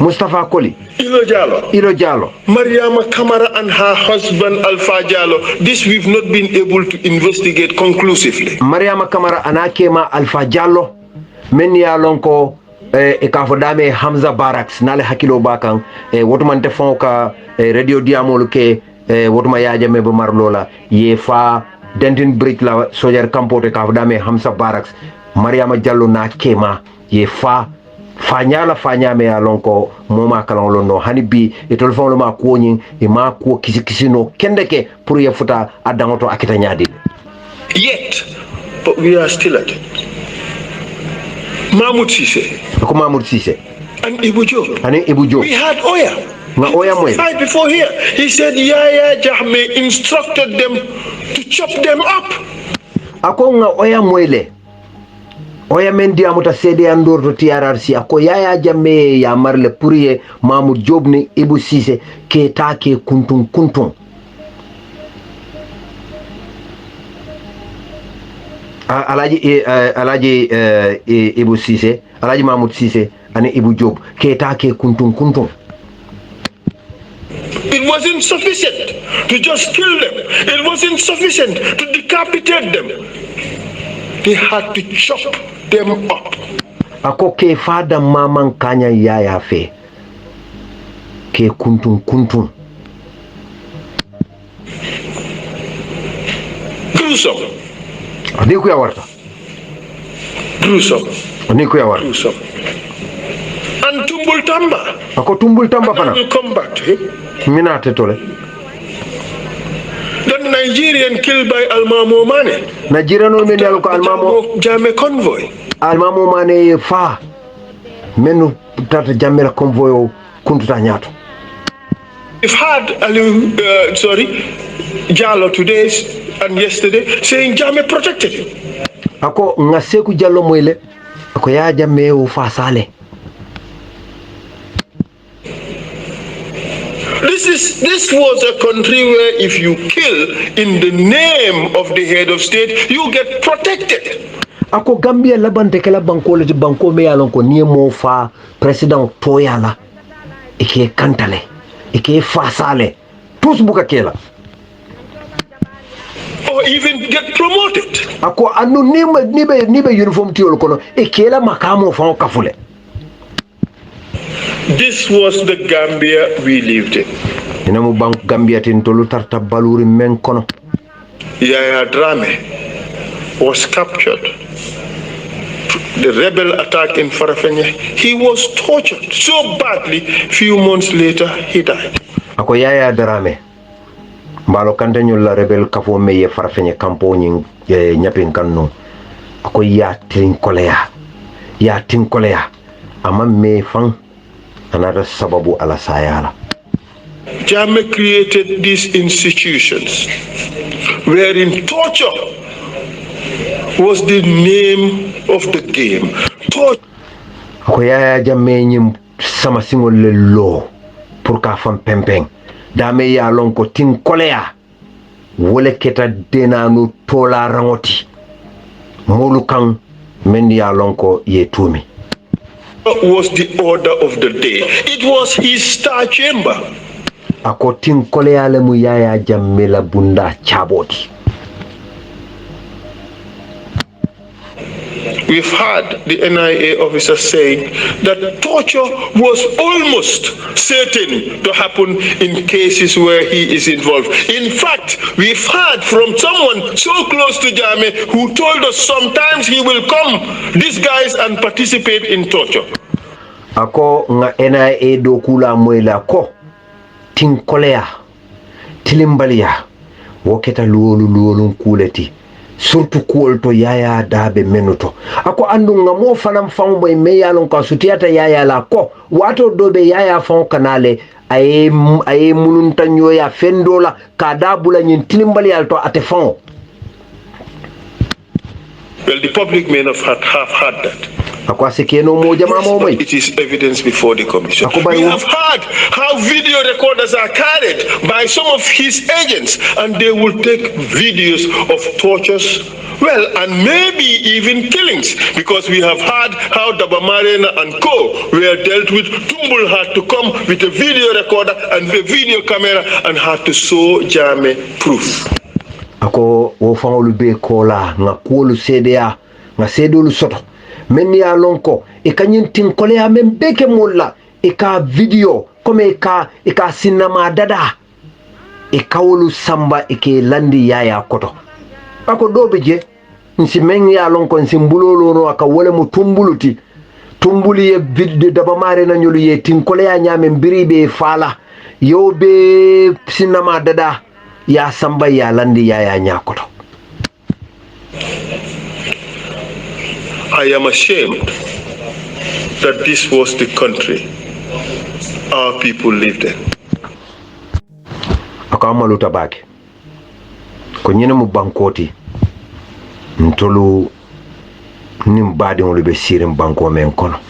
Ilo Jallo. Mariama Kamara and her husband Alpha Jallo. This we've not been able to investigate conclusively. Mariama Kamara anakema Alpha Jallo. Men ya lonko e kafodame Hamza Barracks nale hakilo bakan wotumante fonka radio diamol ke wotuma yaaja me ba marlola ye fa Denton Bridge la sojar campote kafodame Hamza Barracks Mariama Jallo na kema ye fa nyame ya lonko moma kalon no hani bi e telefon lo ma ko nyin e ma ko kisi no kendeke pour ye futa adangoto akita nyaadi. Yet, but we are still at it. Mahmoud Cisse. And Ibu Job. We had Oya. Right before here. He said Yaya Jammeh instructed them to chop them up. Ako nga Oya Mwele. Oya mendi amuta sede andor to TRRC. Ako Yaya Jammeh ya marle puriye Mahmoud Job ni Ibu Cisse ke take kuntun. Alaji Ibu Cisse, Alaji Mahmoud Cisse, and Ibu Job, Ketake kuntun. It wasn't sufficient to just kill them. It wasn't sufficient to decapitate them. They had to chop them up. Ako ke fada maman kanya yaya fe. Ke kuntun. Gruesome. Niku ya warta. Gruesome. And Tumbul Tamba. Ako Tumbul Tamba fana. We'll come back to him. Mina tetole. That Nigerian killed by Almamo Mane. Nigerian men yalo ko Almamo Jammeh convoy. Almamo Mane fa menu tata Jammeh la convoy o kuntuta nyato. We've had Jallo today and yesterday saying Jammeh protected him. Ako ngaseku Jallo moyle ako ya Jammeh o fa sale. This was a country where if you kill in the name of the head of state, you get protected. Ako Gambia labante kala banko le banko me yalon ko ni mo fa president toyala ike kantale ike fa sale tous buka kela or even get promoted. Ako anu nibe uniform tiol kono ikela makamo fa kafule. This was the Gambia we lived in. Inamu bank Gambia tin tolu tarta baluri men kono. Yaya Drame was captured. The rebel attack in Farafenni, he was tortured so badly, few months later he died. Ako Yaya Drame mbalo kantanyo la rebel kafo meye Farafenni kampo nyi nyapin kanno ako ya tinkolea ama me fang another sababu ala sayala. Jammeh created these institutions wherein torture was the name of the game. Ako Yaya Jammeh nyim sama singol le lo pour ka fam pempeng dame ya lonko tin kolea wole keta denanu tola rangoti molu kan men ya lonko ye tumi. Was the order of the day. It was his star chamber. Ako tin kolea le mu Yaya Jammeh la bunda chaboti. We've had the NIA officer saying that torture was almost certain to happen in cases where he is involved. In fact, we've heard from someone so close to Jammeh who told us sometimes he will come disguised and participate in torture. Ako nga NIA do kula moyla ko tin kolea tilimbalia woketa luolu kuleti surtout kuol to Yaya dabe menuto ako andu nga mo fanam fango e meyalon ka sutiata Yaya la ko wato dobe Yaya fon kanale ay mununta nyoya fendola ka dabula nyin tilimbali alto ate fon. Well, the public may not have had that. It is evidence before the commission. We have heard how video recorders are carried by some of his agents and they will take videos of tortures, well, and maybe even killings, because we have heard how Dabamarena and co were dealt with. Tumbul had to come with a video recorder and a video camera and had to show Jammeh proof. Ako wo fangolu be kola nga kuolu sedea nga sedolu soto men ya lonko e kanyin tinkole ya men beke molla e ka video comme e ka sinama dada e kawolu samba e ke landi Yaya koto ako dobe je nsi men ya lonko nsi mbulolo no aka wole mu tumbuli ye video Dabamare na nyolu ye tinkole ya nyame mbiribe fala yobe sinama dada ya samba ya landi Yaya nyakoto. I am ashamed that this was the country our people lived in. Akama lutabaki konyene mu bankoti ntolu nimbadi ngulu be sirim banko men kono.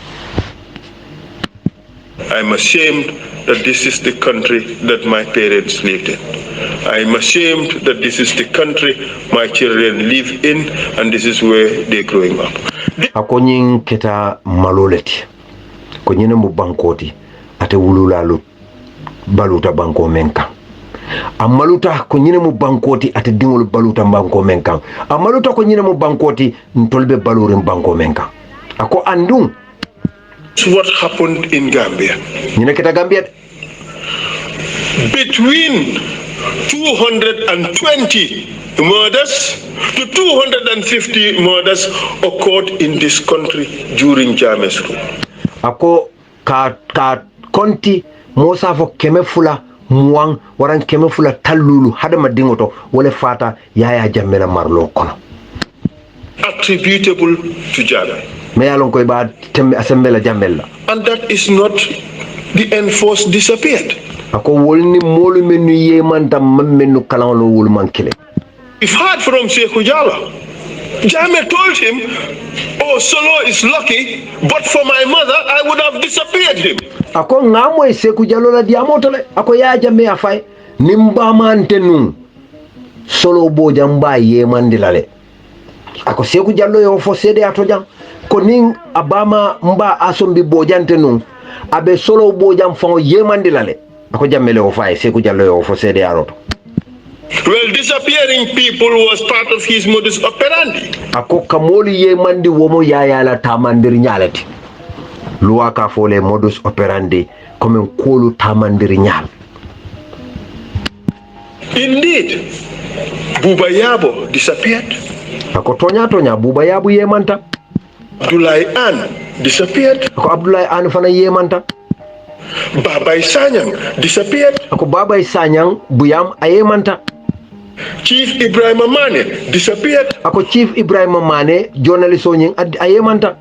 I'm ashamed that this is the country that my parents lived in. I'm ashamed that this is the country my children live in and this is where they're growing up. Akonyin keta maloleti konyene mu bankoti ate wululalu baluta banko menka amaluta konyene mu bankoti ate dingol baluta banko menka amaluta konyene mu bankoti ntolbe balurin banko menka ako andung. What happened in Gambia? Nyine keta Gambia between 220 murders to 250 murders occurred in this country during Jammeh's rule. Ako ka konti mosa fo keme fula muwan waran keme fula tallulu hadama dingoto wala fata yaya jammela marlo kono attributable to Jammeh. me yalon koy ba tembe asembela jammela And that is not the enforced disappeared. ako wolni molu menu yemanta menu kalawlo wol mankile We've heard from Sekou Jallow. Jammeh told him, oh, Solo is lucky, but for my mother, I would have disappeared him. ako ngamo e Sekou Jallow la diamotole ako ya jamme afay nimba mantenu Solo bojamba yemandilale ako Sekou Jallow yo fo sede ato jam ko nin abama mba asombi bojante nun abe Solo bojam fa yemandilale ako jammele o fay Sekou Jallow yo fo sede aroto. Well, disappearing people was part of his modus operandi. Ako kamoli ye mandi womo yaya la tamandir nyalati. Luwa ka fole modus operandi comme kolu tamandir nyal. Indeed, Buba Yabo disappeared. Ako tonya Buba Yabo ye manta. Abdoulaye Anne disappeared. Ako Abdoulaye Anne fana ye manta. Baba Sanyang disappeared. Ako Baba Sanyang buyam aye manta. Chief Ibrahim Mane disappeared. Ako Chief Ibrahim Mane journalist onying aye manta.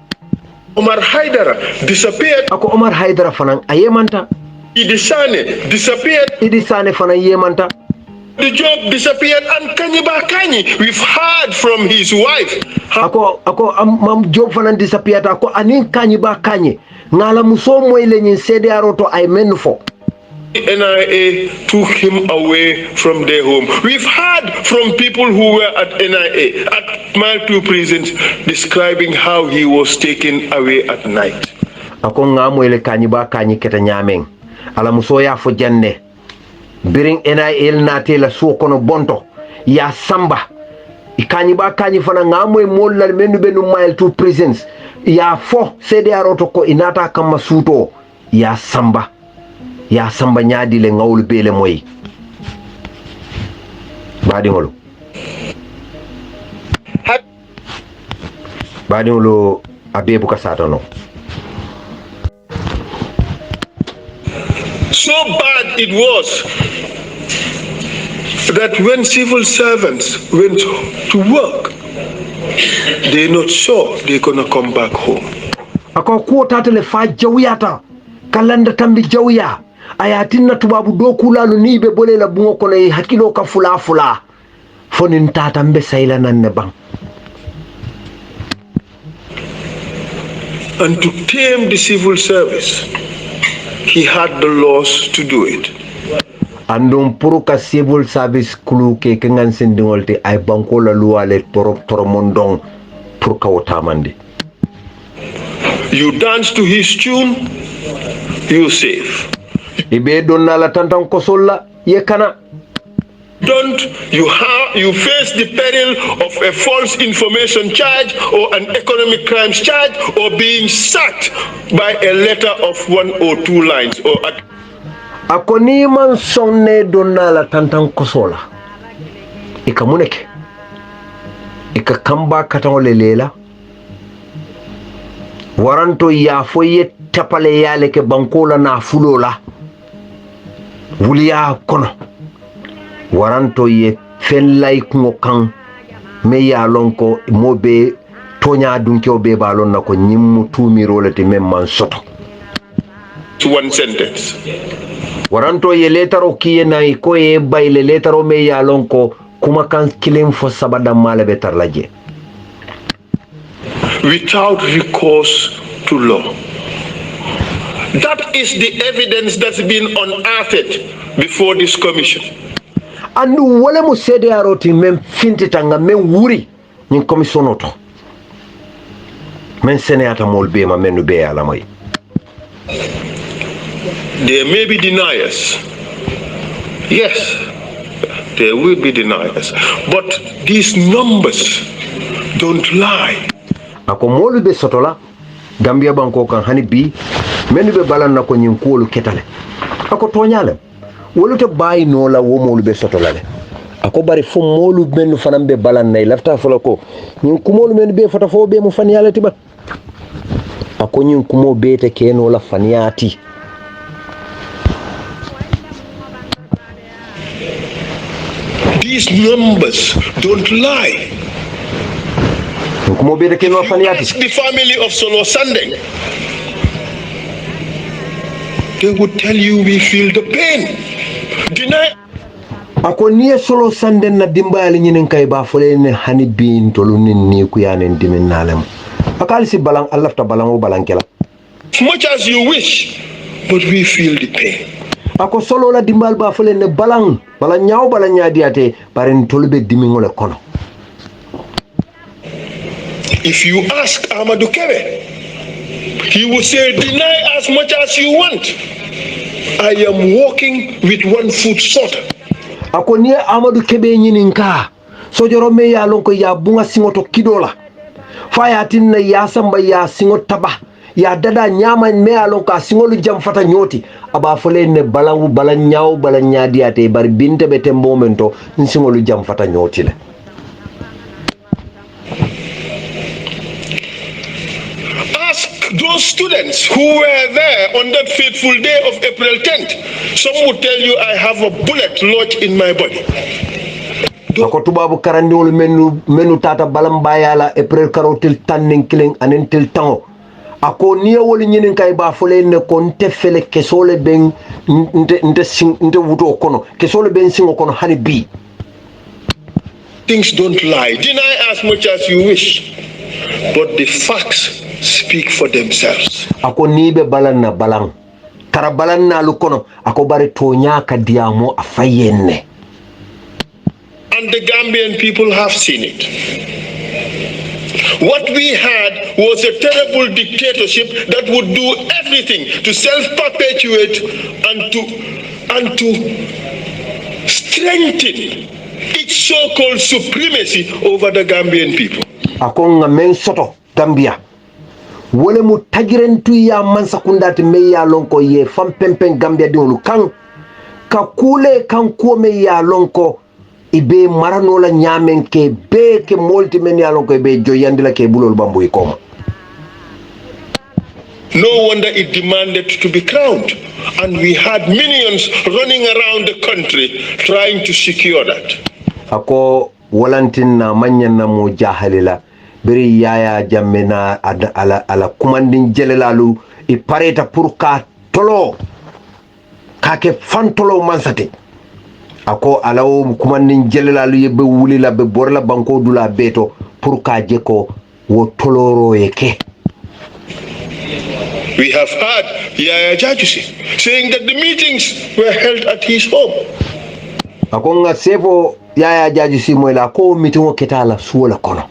Omar Haidara disappeared. Ako Omar Haidara fana aye manta. Idi Sane disappeared. Idi Sane fana ye manta. The job disappeared, and Kanyiba Kanyi, we've heard from his wife. Ako mam job fana disappeared. Ako anin Kanyiba Kanyi ngala muso moy leñin sede aroto ay men fo. NIA took him away from their home. We've heard from people who were at NIA, at Mile 2 prisons, describing how he was taken away at night. Ako ngamo ele Kanyiba Kanyi keta nyameng ala muso ya fo janne biring NIA nate la suo kono bonto ya samba Kanyiba Kanyi fana ngamo e mollal menu benu Mile 2 prisons ya fo sede aroto ko inata kama suto ya samba nyaadi le ngawul bele moy badingolo abebu kasata no. So bad it was that when civil servants went to work, they're not sure they're gonna come back home. Ako ko tatale fa jawyata kalanda tambi jawya ayatinna tubabu do kulanu ni be bolela bungo kono e hakilo ka fula fonin tata mbe sayla nan ne bang. And to tame the civil service, he had the laws to do it. Andum puruka civil service kulu ke kengan sendingolti ay banko la luwale toromondong puruka wotamandi. You dance to his tune, you safe. Ibe donna la tantan kosolla ye kana. Don't you face the peril of a false information charge or an economic crimes charge or being sacked by a letter of 1 or 2 lines or akoni man sonne donna la tantan kosola ika muneke ika kamba katole lela waranto ya foye tapale yale ke bankola na fulola wuliya kono waranto ye fen lay ko kan me ya lonko mobe tonya dunke be balon nako nyimmu tumirolete memman soto to one sentence. Waranto ye letaro kiye na iko ye bayle letaro me ya lonko kuma kan kilim fo sabada male betar laje without recourse to law. That is the evidence that's been unearthed before this commission. Andu wale mo sede aroti mem fintitanga men wuri ni commission oto men senata molbe ma menu be ala moy. There may be deniers. Yes, there will be deniers. But these numbers don't lie. Ako molu be sotola Gambia banko kan hani bi menu be balan nako nyin kolu ketale. Ako tonyale wolu te bayi no la wo molu be sotola le. Ako bari fo molu menu fanam be balan nay lafta fola ko nyin kumolu menu be fota fo be mo faniyale tiba. Ako nyin kumo be te keno la faniyati. These numbers don't lie. Ask the family of Solo Sandeng. They would tell you we feel the pain. Deny. Ako niye Solo Sandeng na dimbali nyinen kay ba fole ne hani bin tolu ni ku yanen dimin nalem. Akali si balang Allah ta balang o balang kela. Much as you wish, but we feel the pain. Ako solo la dimbal ba fole ne balang nyaaw balang nyaadiate baren tolu be dimingole kono. If you ask Amadou Kebe, he will say, deny as much as you want. I am walking with 1 foot short. Ako niye Amadou Kebe nyininka sojoro me ya lonko ya bunga singoto kidola faya tinna ya samba ya singo taba ya dada nyama me ya lonko singolu jam fata nyoti aba fole ne balangu balanyaaw balanyadi ate bar binte bete momento singolu jam fata nyoti le. Ask those students who were there on that fateful day of April 10th. Some would tell you I have a bullet lodged in my body. Ako tubabu karandiwol menu tata balambaya la April karotil tanning killing anentil tango. Ako niye woli nyinin kay ba fole ne ko nte fele kesole ben nte wuto kono kesole ben singo kono hani bi. Things don't lie. Deny as much as you wish, but the facts speak for themselves. Ako nibe balan na balang kara balan na lukono ako bare tonya ka diamo afayenne. And the Gambian people have seen it. What we had was a terrible dictatorship that would do everything to self-perpetuate and to strengthen its so-called supremacy over the Gambian people. Ako nga men soto Gambia wole mu tagirentu ya mansa kundati me ya lonko ye fam pempen Gambia diwolu kan ka kule kan ko me ya lonko ibe marano la nyamen ke be ke molti men ya lonko ibe joyandi la ke bulol bambu ikoma. No wonder it demanded to be crowned, and we had millions running around the country trying to secure that. Ako walantin na manyan na mo jahalila biri yaya jammena ala kumandin jelelalu ipareta pour ka tolo kake fantolo mansate ako alaw kumandin jelelalu yebe wulila be borla banko dula beto pour ka jeko wo toloro yeke. We have heard Yaya Jajusi saying that the meetings were held at his home. Ako nga sefo Yaya Jajusi moila ko mitingo ketala suola kono.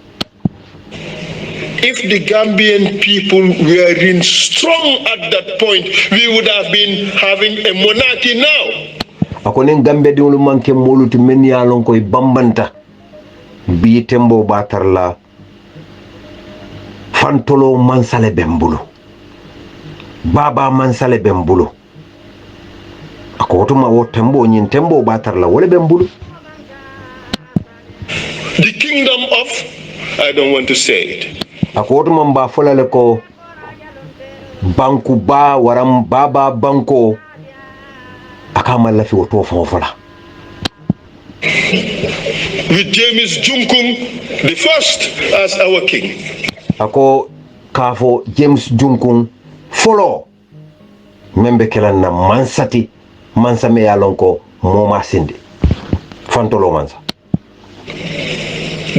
If the Gambian people were in strong at that point, we would have been having a monarchy now. Ako nen Gambia diwlu manke moluti men ya lon koy bambanta bi tembo batarla fantolo mansale bembulu baba mansale bembulu ako wotuma wo tembo nyin tembo batarla wole bembulu. The kingdom of, I don't want to say it. Ako wotuma mba folale ko banku ba waram baba banko akama lafi woto fofola. With James Junkung the first as our king. Ako kafo James Junkung folo membe kelan na mansati mansa me yalonko moma sindi fantolo mansa.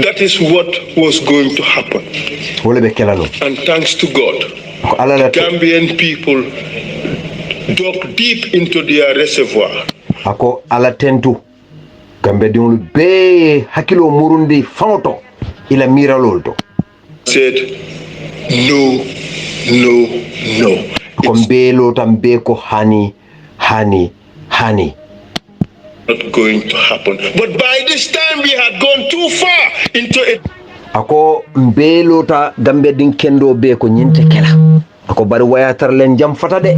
That is what was going to happen. And thanks to God, Gambian people dug deep into their reservoir. Ako ala tentu Gambia diwlu be hakilo murundi fanto ila miralolto. Said no, no, no. Kombelo tambe ko hani. Not going to happen. But by this time we had gone too far into it. Ako mbelo ta Gambia din kendo be ko nyinte kela. Ako bari wayatar len jam fata de.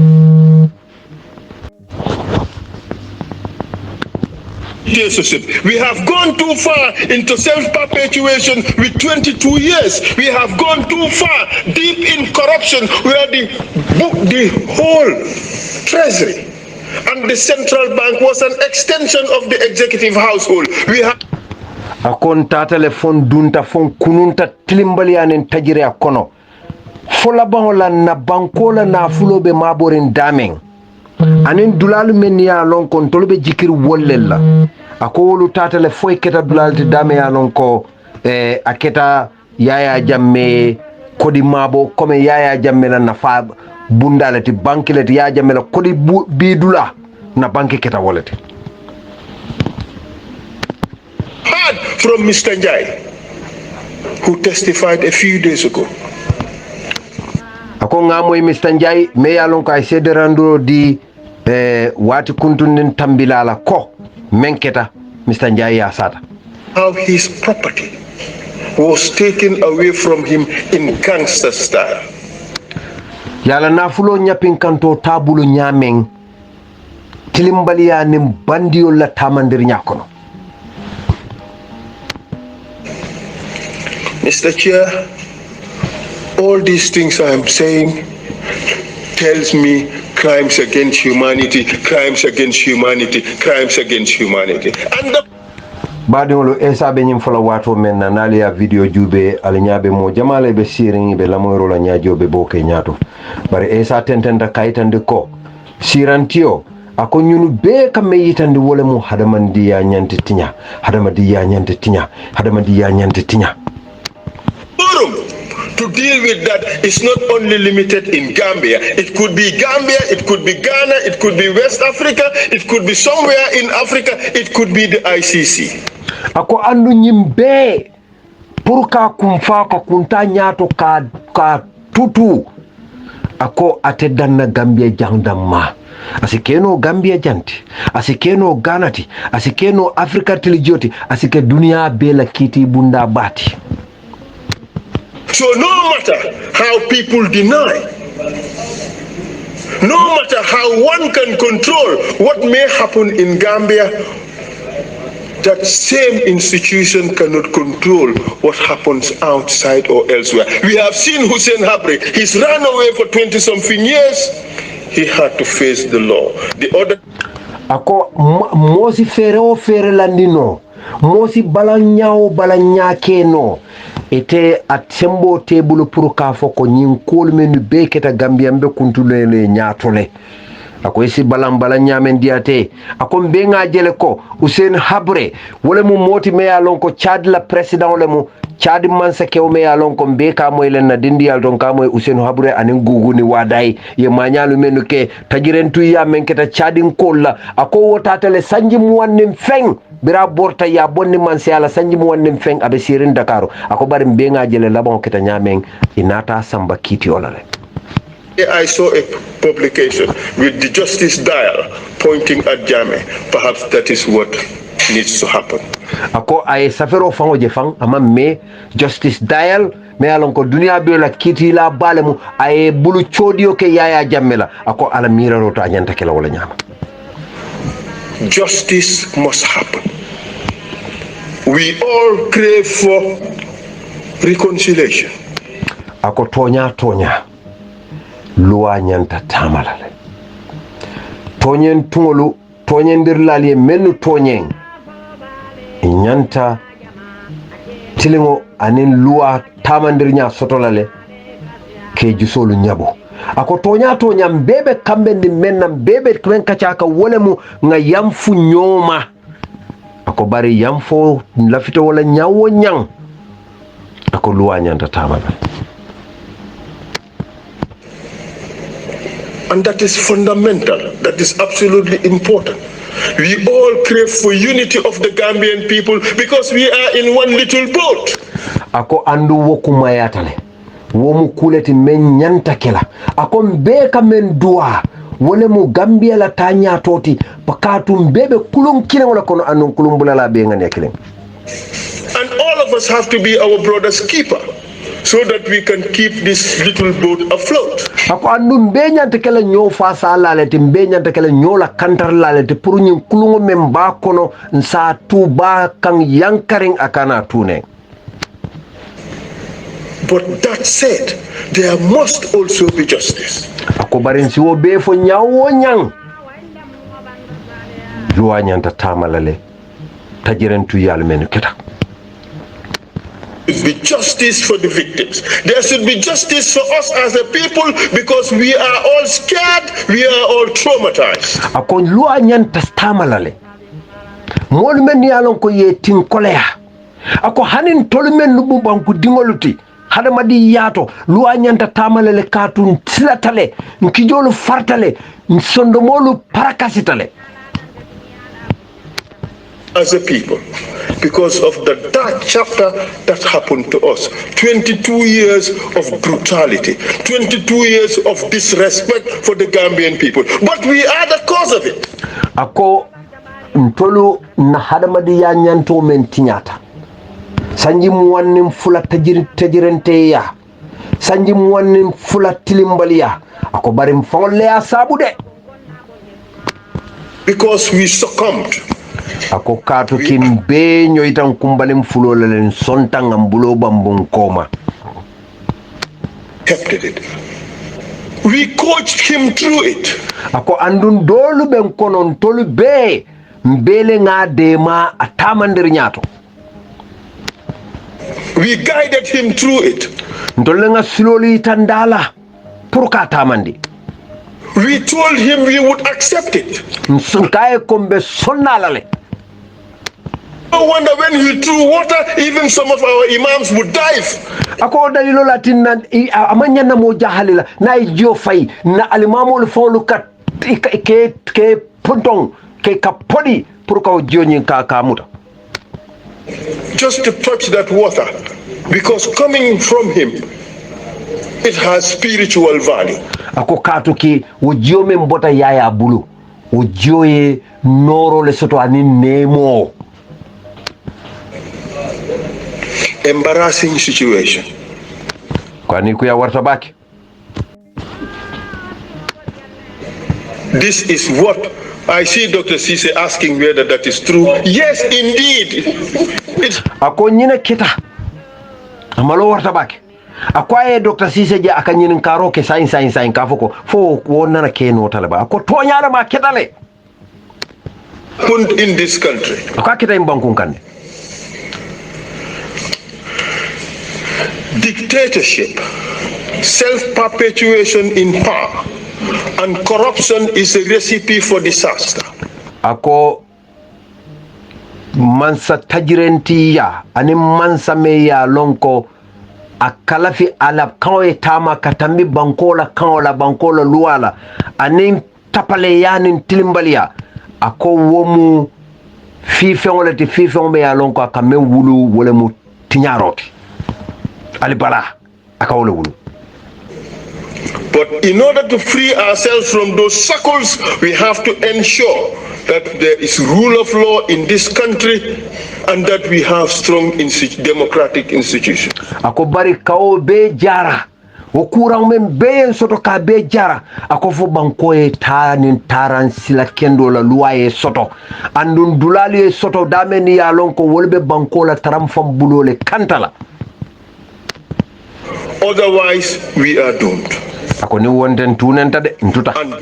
We have gone too far into self-perpetuation with 22 years. We have gone too far deep in corruption where the whole treasury And the central bank was an extension of the executive household. We have akon tatale fon dunta fon kununta tilimbali anen tajire akono fola bangola na bankola na fulobe maborin dameng anen dulalu men ya lon kon tolbe jikir wollella akolu tatale foy keta dulalti dame ya lon ko aketa yaya jamme kodi mabo comme yaya jamme na nafa bundalati bankilati yaya jamme la kodi bidula na banki keta wolete heard from Mr. Njai, who testified a few days ago. Ako ngamoy Mr. Njai me yalon ko ay sederanduro di wati kuntunin tambilala ko menketa Mr. Njai ya sata. How his property was taken away from him in gangster style. Yala nafulo nyapin kanto tabulu nyameng tilimbaliya nim bandiyo la tamandir nyakono. Mr. Chair, all these things I am saying tells me crimes against humanity, crimes against humanity, crimes against humanity. And the Badingolo esa be nyim fola wato men na nali ya video jube alinyabe mo jamale be sirin be lamoyro la nyaajo be boke nyaato bare esa tententa kayitande ko sirantio ako ñunu be kam yitande wole mo hadamandi ya nyanti tinya hadamadi ya nyanti tinya hadamadi ya nyanti tinya forum to deal with that is not only limited in Gambia. It could be Gambia, it could be Ghana, it could be West Africa, it could be somewhere in Africa, it could be the ICC. Ako andu nyimbe pour ka kumfa ko kunta nyaato ka tutu ako atedanna Gambia jangdamma asikeno Gambia janti asikeno Ganati asikeno Africa tilijoti asike dunia bela kiti bunda bati. So no matter how people deny, no matter how one can control what may happen in Gambia, that same institution cannot control what happens outside or elsewhere. We have seen Hussein Habre. He's run away for 20-something years. He had to face the law. The other... Ako mosi fere landino, mosi balanya no. Ete atembo tebulu pour ka foko nyin kol menu be keta Gambia mbe kuntulele nyaatole ako isi balambala nyamen diate ako mbenga jele ko Hussein Habre wole mu moti me yalon ko Chad la president wole mu Chad mansa ke o me yalon ko mbe ka moy len na dindi yal don ka moy Hussein Habre anen guguni waday ye manyalu menu ke tajirentu ya men keta Chadin kolla ako wotatele sanji mu wannen feng bira borta ya bonni man si ala sanji mu wannen feng abe sirin Dakar ako bari mbenga jele labon keta nyamen inata samba kiti olale. I saw a publication with the Justice Dial pointing at Jammeh. Perhaps that is what needs to happen. Ako ay safero fango je fang ama me Justice Dial me alon ko dunia be la kiti la balemu ay bulu chodio ke Yaya Jammeh la ako ala mira roto anyanta kala wala nyama. Justice must happen. We all crave for reconciliation. Ako tonya luwa nyanta tamalale tonyen tungolu tonyen dirlali menu tonyen nyanta tilingo anin luwa tamandir nya sotolale ke jusolu nyabo ako tonya mbebe kambe ni menna mbebe kwen kachaka wolemu nga yamfu nyoma ako bari yamfo lafito wala nyawo nyang ako luwa nyanta tamalale. And that is fundamental. That is absolutely important. We all crave for unity of the Gambian people because we are in one little boat. Ako andu woku mayatale. Womu kuleti men nyanta kela. Ako mbeka men dua. Wole mu Gambia la tanya toti. Pakatu mbebe kulung kile wala kono anu kulung bulala bengan ya kileng. And all of us have to be our brother's keeper, so that we can keep this little boat afloat. Ako andu mbenya tekele nyo fasa lalete mbenya tekele nyo la kantar lalete puru nyin kulungo memba kono nsa tu ba kang yankaring akana tune. But that said, there must also be justice. Ako barin siwo befo nyawo nyang. luwa ñanta tamalale tajirentu yal men keta There should be justice for the victims. There should be justice for us as a people because we are all scared, we are all traumatized. Akon luwa ñanta tamalale mol men yalon ko ye tin koleya ako hanin tol men nubu banku dingoluti hadamadi yato luwa ñanta tamalale katun tilatale nkijolu fartale nsondomolu parakasitale as a people, because of the dark chapter that happened to us. 22 years of brutality, 22 years of disrespect for the Gambian people. But we are the cause of it. Ako ntolu na hadamadi ya nyanto men tinyata. Sanji muwanim fula tajirente ya. Sanji muwanim fula tilimbali ya. Ako bari mfole ya sabude. Because we succumbed. Ako katu kin be nyoitan kumbale mfulo len sontanga mbulo bambun koma. Kept it. We coached him through it. Ako andun dolu ben konon tolu be mbele nga dema atamandir nyato. We guided him through it. Ndolle nga siloli tandala purka atamandi. We told him we would accept it. Nsunkaye kombe sonalale. No wonder when he threw water, even some of our imams would dive. Ako dalilo latin na amanya na mo jahalila na ijo fay na alimamo le fon lukat ke puntong ke kapodi pour ka joni ka muta. Just to touch that water, because coming from him, it has spiritual value. Ako katu ki ujio me mbota yaya bulu ujio ye noro le soto ani nemo. Embarrassing situation. Kwani kuya warta baki. This is what I see Dr. Cisse asking whether that is true. Yes, indeed. Ako nyine kita amalo warta baki. Akwaye Dr. Cisse je akanyinin karo ke sain kafoko fo wonna na keno talaba ako to nyaala ma ketale In this country. Akwa kita imbankun kanne. Dictatorship, self-perpetuation in power, and corruption is a recipe for disaster. Ako mansa tajirenti ya ani mansa me ya lonko akalafi ala kawe tama katambi bankola luala ani tapale yani tilimbalia ako womu fifengole ti fifengbe ya lonko akame wulu wole mu tinyaroti alibala akawole wulu. But in order to free ourselves from those shackles, we have to ensure that there is rule of law in this country and that we have strong democratic institutions. Ako bari kao be jara okura men be soto ka be jara ako fo banko e taran sila kendo la luaye soto andun dulali soto dameni ya lonko wolbe banko la taram fam bulole kantala. Otherwise, we are doomed. And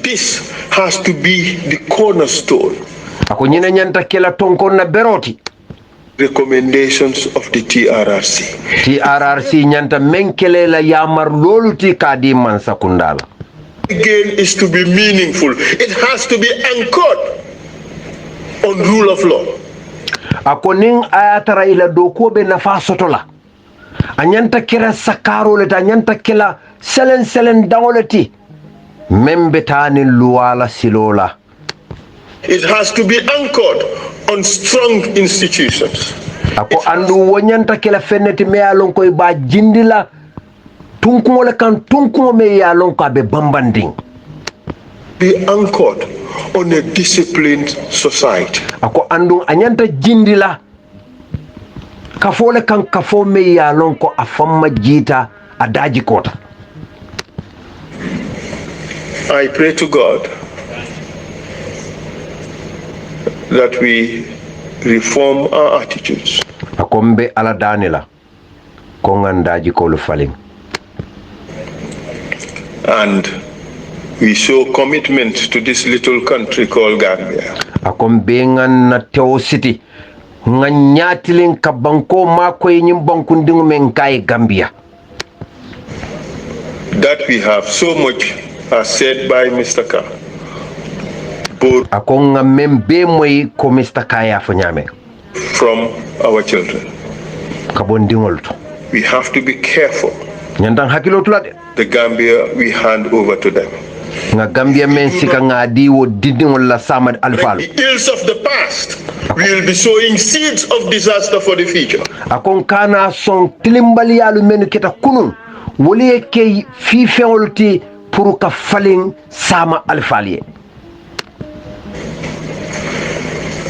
this has to be the cornerstone. Recommendations of the TRRC. TRRC nyanta menkele la yamar loluti kadi man sakundala. Again is to be meaningful. It has to be anchored on rule of law. Akoning ayatara ila doko be nafa sotola. Anyanta kira sakaro leta anyanta kila selen dawleti membetani luala silola. It has to be anchored on strong institutions. Ako andu wonyanta kila feneti me alon ko ba jindila tunkumo le kan tunkumo me alon ko be bambanding. Be anchored on a disciplined society. Ako andu anyanta jindila kafole kan kafo me alon ko afamma jita adaji kota. I pray to God that we reform our attitudes. Akombe ala danila kongandaji ko faling. And We show commitment to this little country called Gambia. Akon bengan na teo city nganyatilin ka banko makoy nyim bankunding men kay Gambia. That we have so much as said by Mr. Ka. Akon nga membe moy ko Mr. Kaya fo nyame. From our children. Kabondingol to. We have to be careful. Nyandang hakilo tulade. The Gambia we hand over to them. Nga Gambia men sika nga diwo didingol la samad alfal. The ills of the past will be sowing seeds of disaster for the future. Akon kana son tilimbali yalu menu kita kunun woli ke fi feolti pour ka falin sama alfaliye.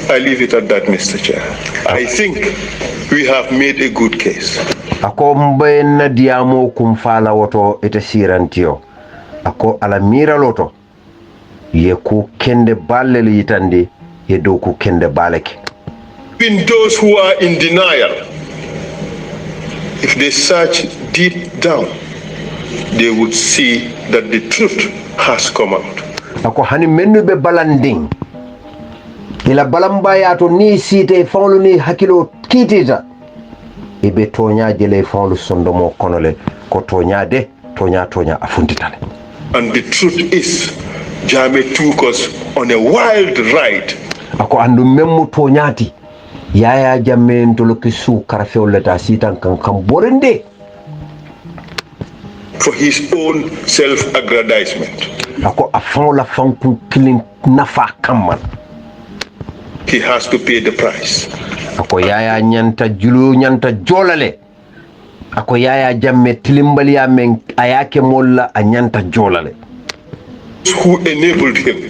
I leave it at that, Mr. Chair. I think we have made a good case. Ako mbe na diamo kumfala woto ete sirantio. Ako ala mira loto ye ku kende balle yitande ye do ku kende baleke. In those who are in denial, if they search deep down, they would see that the truth has come out. Ako hani mennu be balanding ila balamba yato ni site fawlu ni hakilo kitita ibe tonya jele fawlu sondomo konole ko tonya de tonya afuntitale. And the truth is, Jammeh took us on a wild ride. Ako andu memmu tonyati yaya Jammeh ntoloki su karafeoleta sitan kan borende for his own self-aggrandizement. Ako afawla fanku kilin nafa kamman. He has to pay the price. Ako yaya nyanta julu nyanta jolale. Ako yaya Jammeh tilimbali ya men ayake molla a nyanta jolale. Who enabled him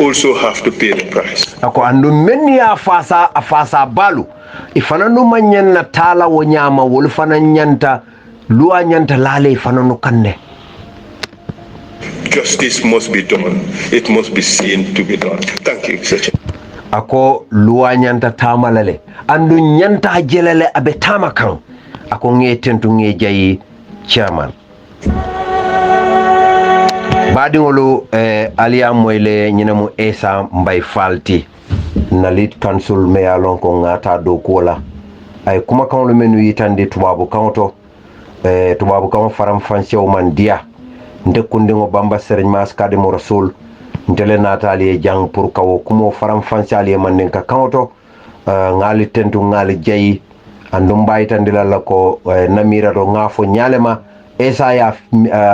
also have to pay the price. Ako andu menni afasa balu ifana no manyen na tala wo nyama wol fana nyanta luwa nyanta lale ifana no kanne. Justice must be done. It must be seen to be done. Thank you, Sir. Ako luwa nyanta tamalale andu nyanta jelele abe tamakan ako ngetentu ngejayi chairman badi ngolu aliya moyle nyinamu Esa Mbay Falti na lead council me alon ko ngata do kola ay kuma kan lu menu yitande tubabu kanto tubabu kan faram fancew man dia nde kundingo bamba serigne mas kadimo rasul ndele natali jang pour kawo kumo faram fanciali man ka kanto ngali tentu ngali jayi andum baytandila la ko namira do ngafo nyalema Esa ya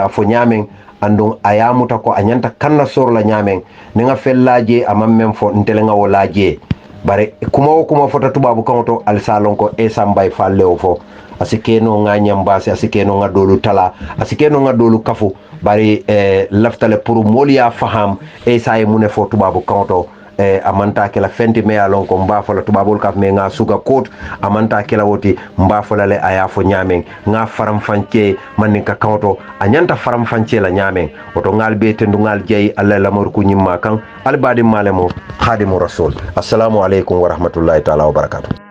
fo nyamen andum ayamuta ko anyanta kanna sor la nyamen ninga fellaje amam fo ndele nga wolaje bare kuma fota tubabu kanto al salon ko Esa Mbay Fallew fo asikeno nga nyambase asikeno nga dolu tala asikeno nga dolu kafu bari laftale pour molia faham Esa e mune fo tubabu kanto amanta kela fenti me alon ko mbafala tubabul kaf me nga suga kot amanta kela woti mbafala le aya fo nyamen nga faram fancie man ka kanto anyanta faram fancie la nyamen oto ngal be tendu ngal jeyi alla la mor ku nyimma kan albadi malemo khadimu rasul assalamu alaikum wa rahmatullahi ta'ala wa barakatuh.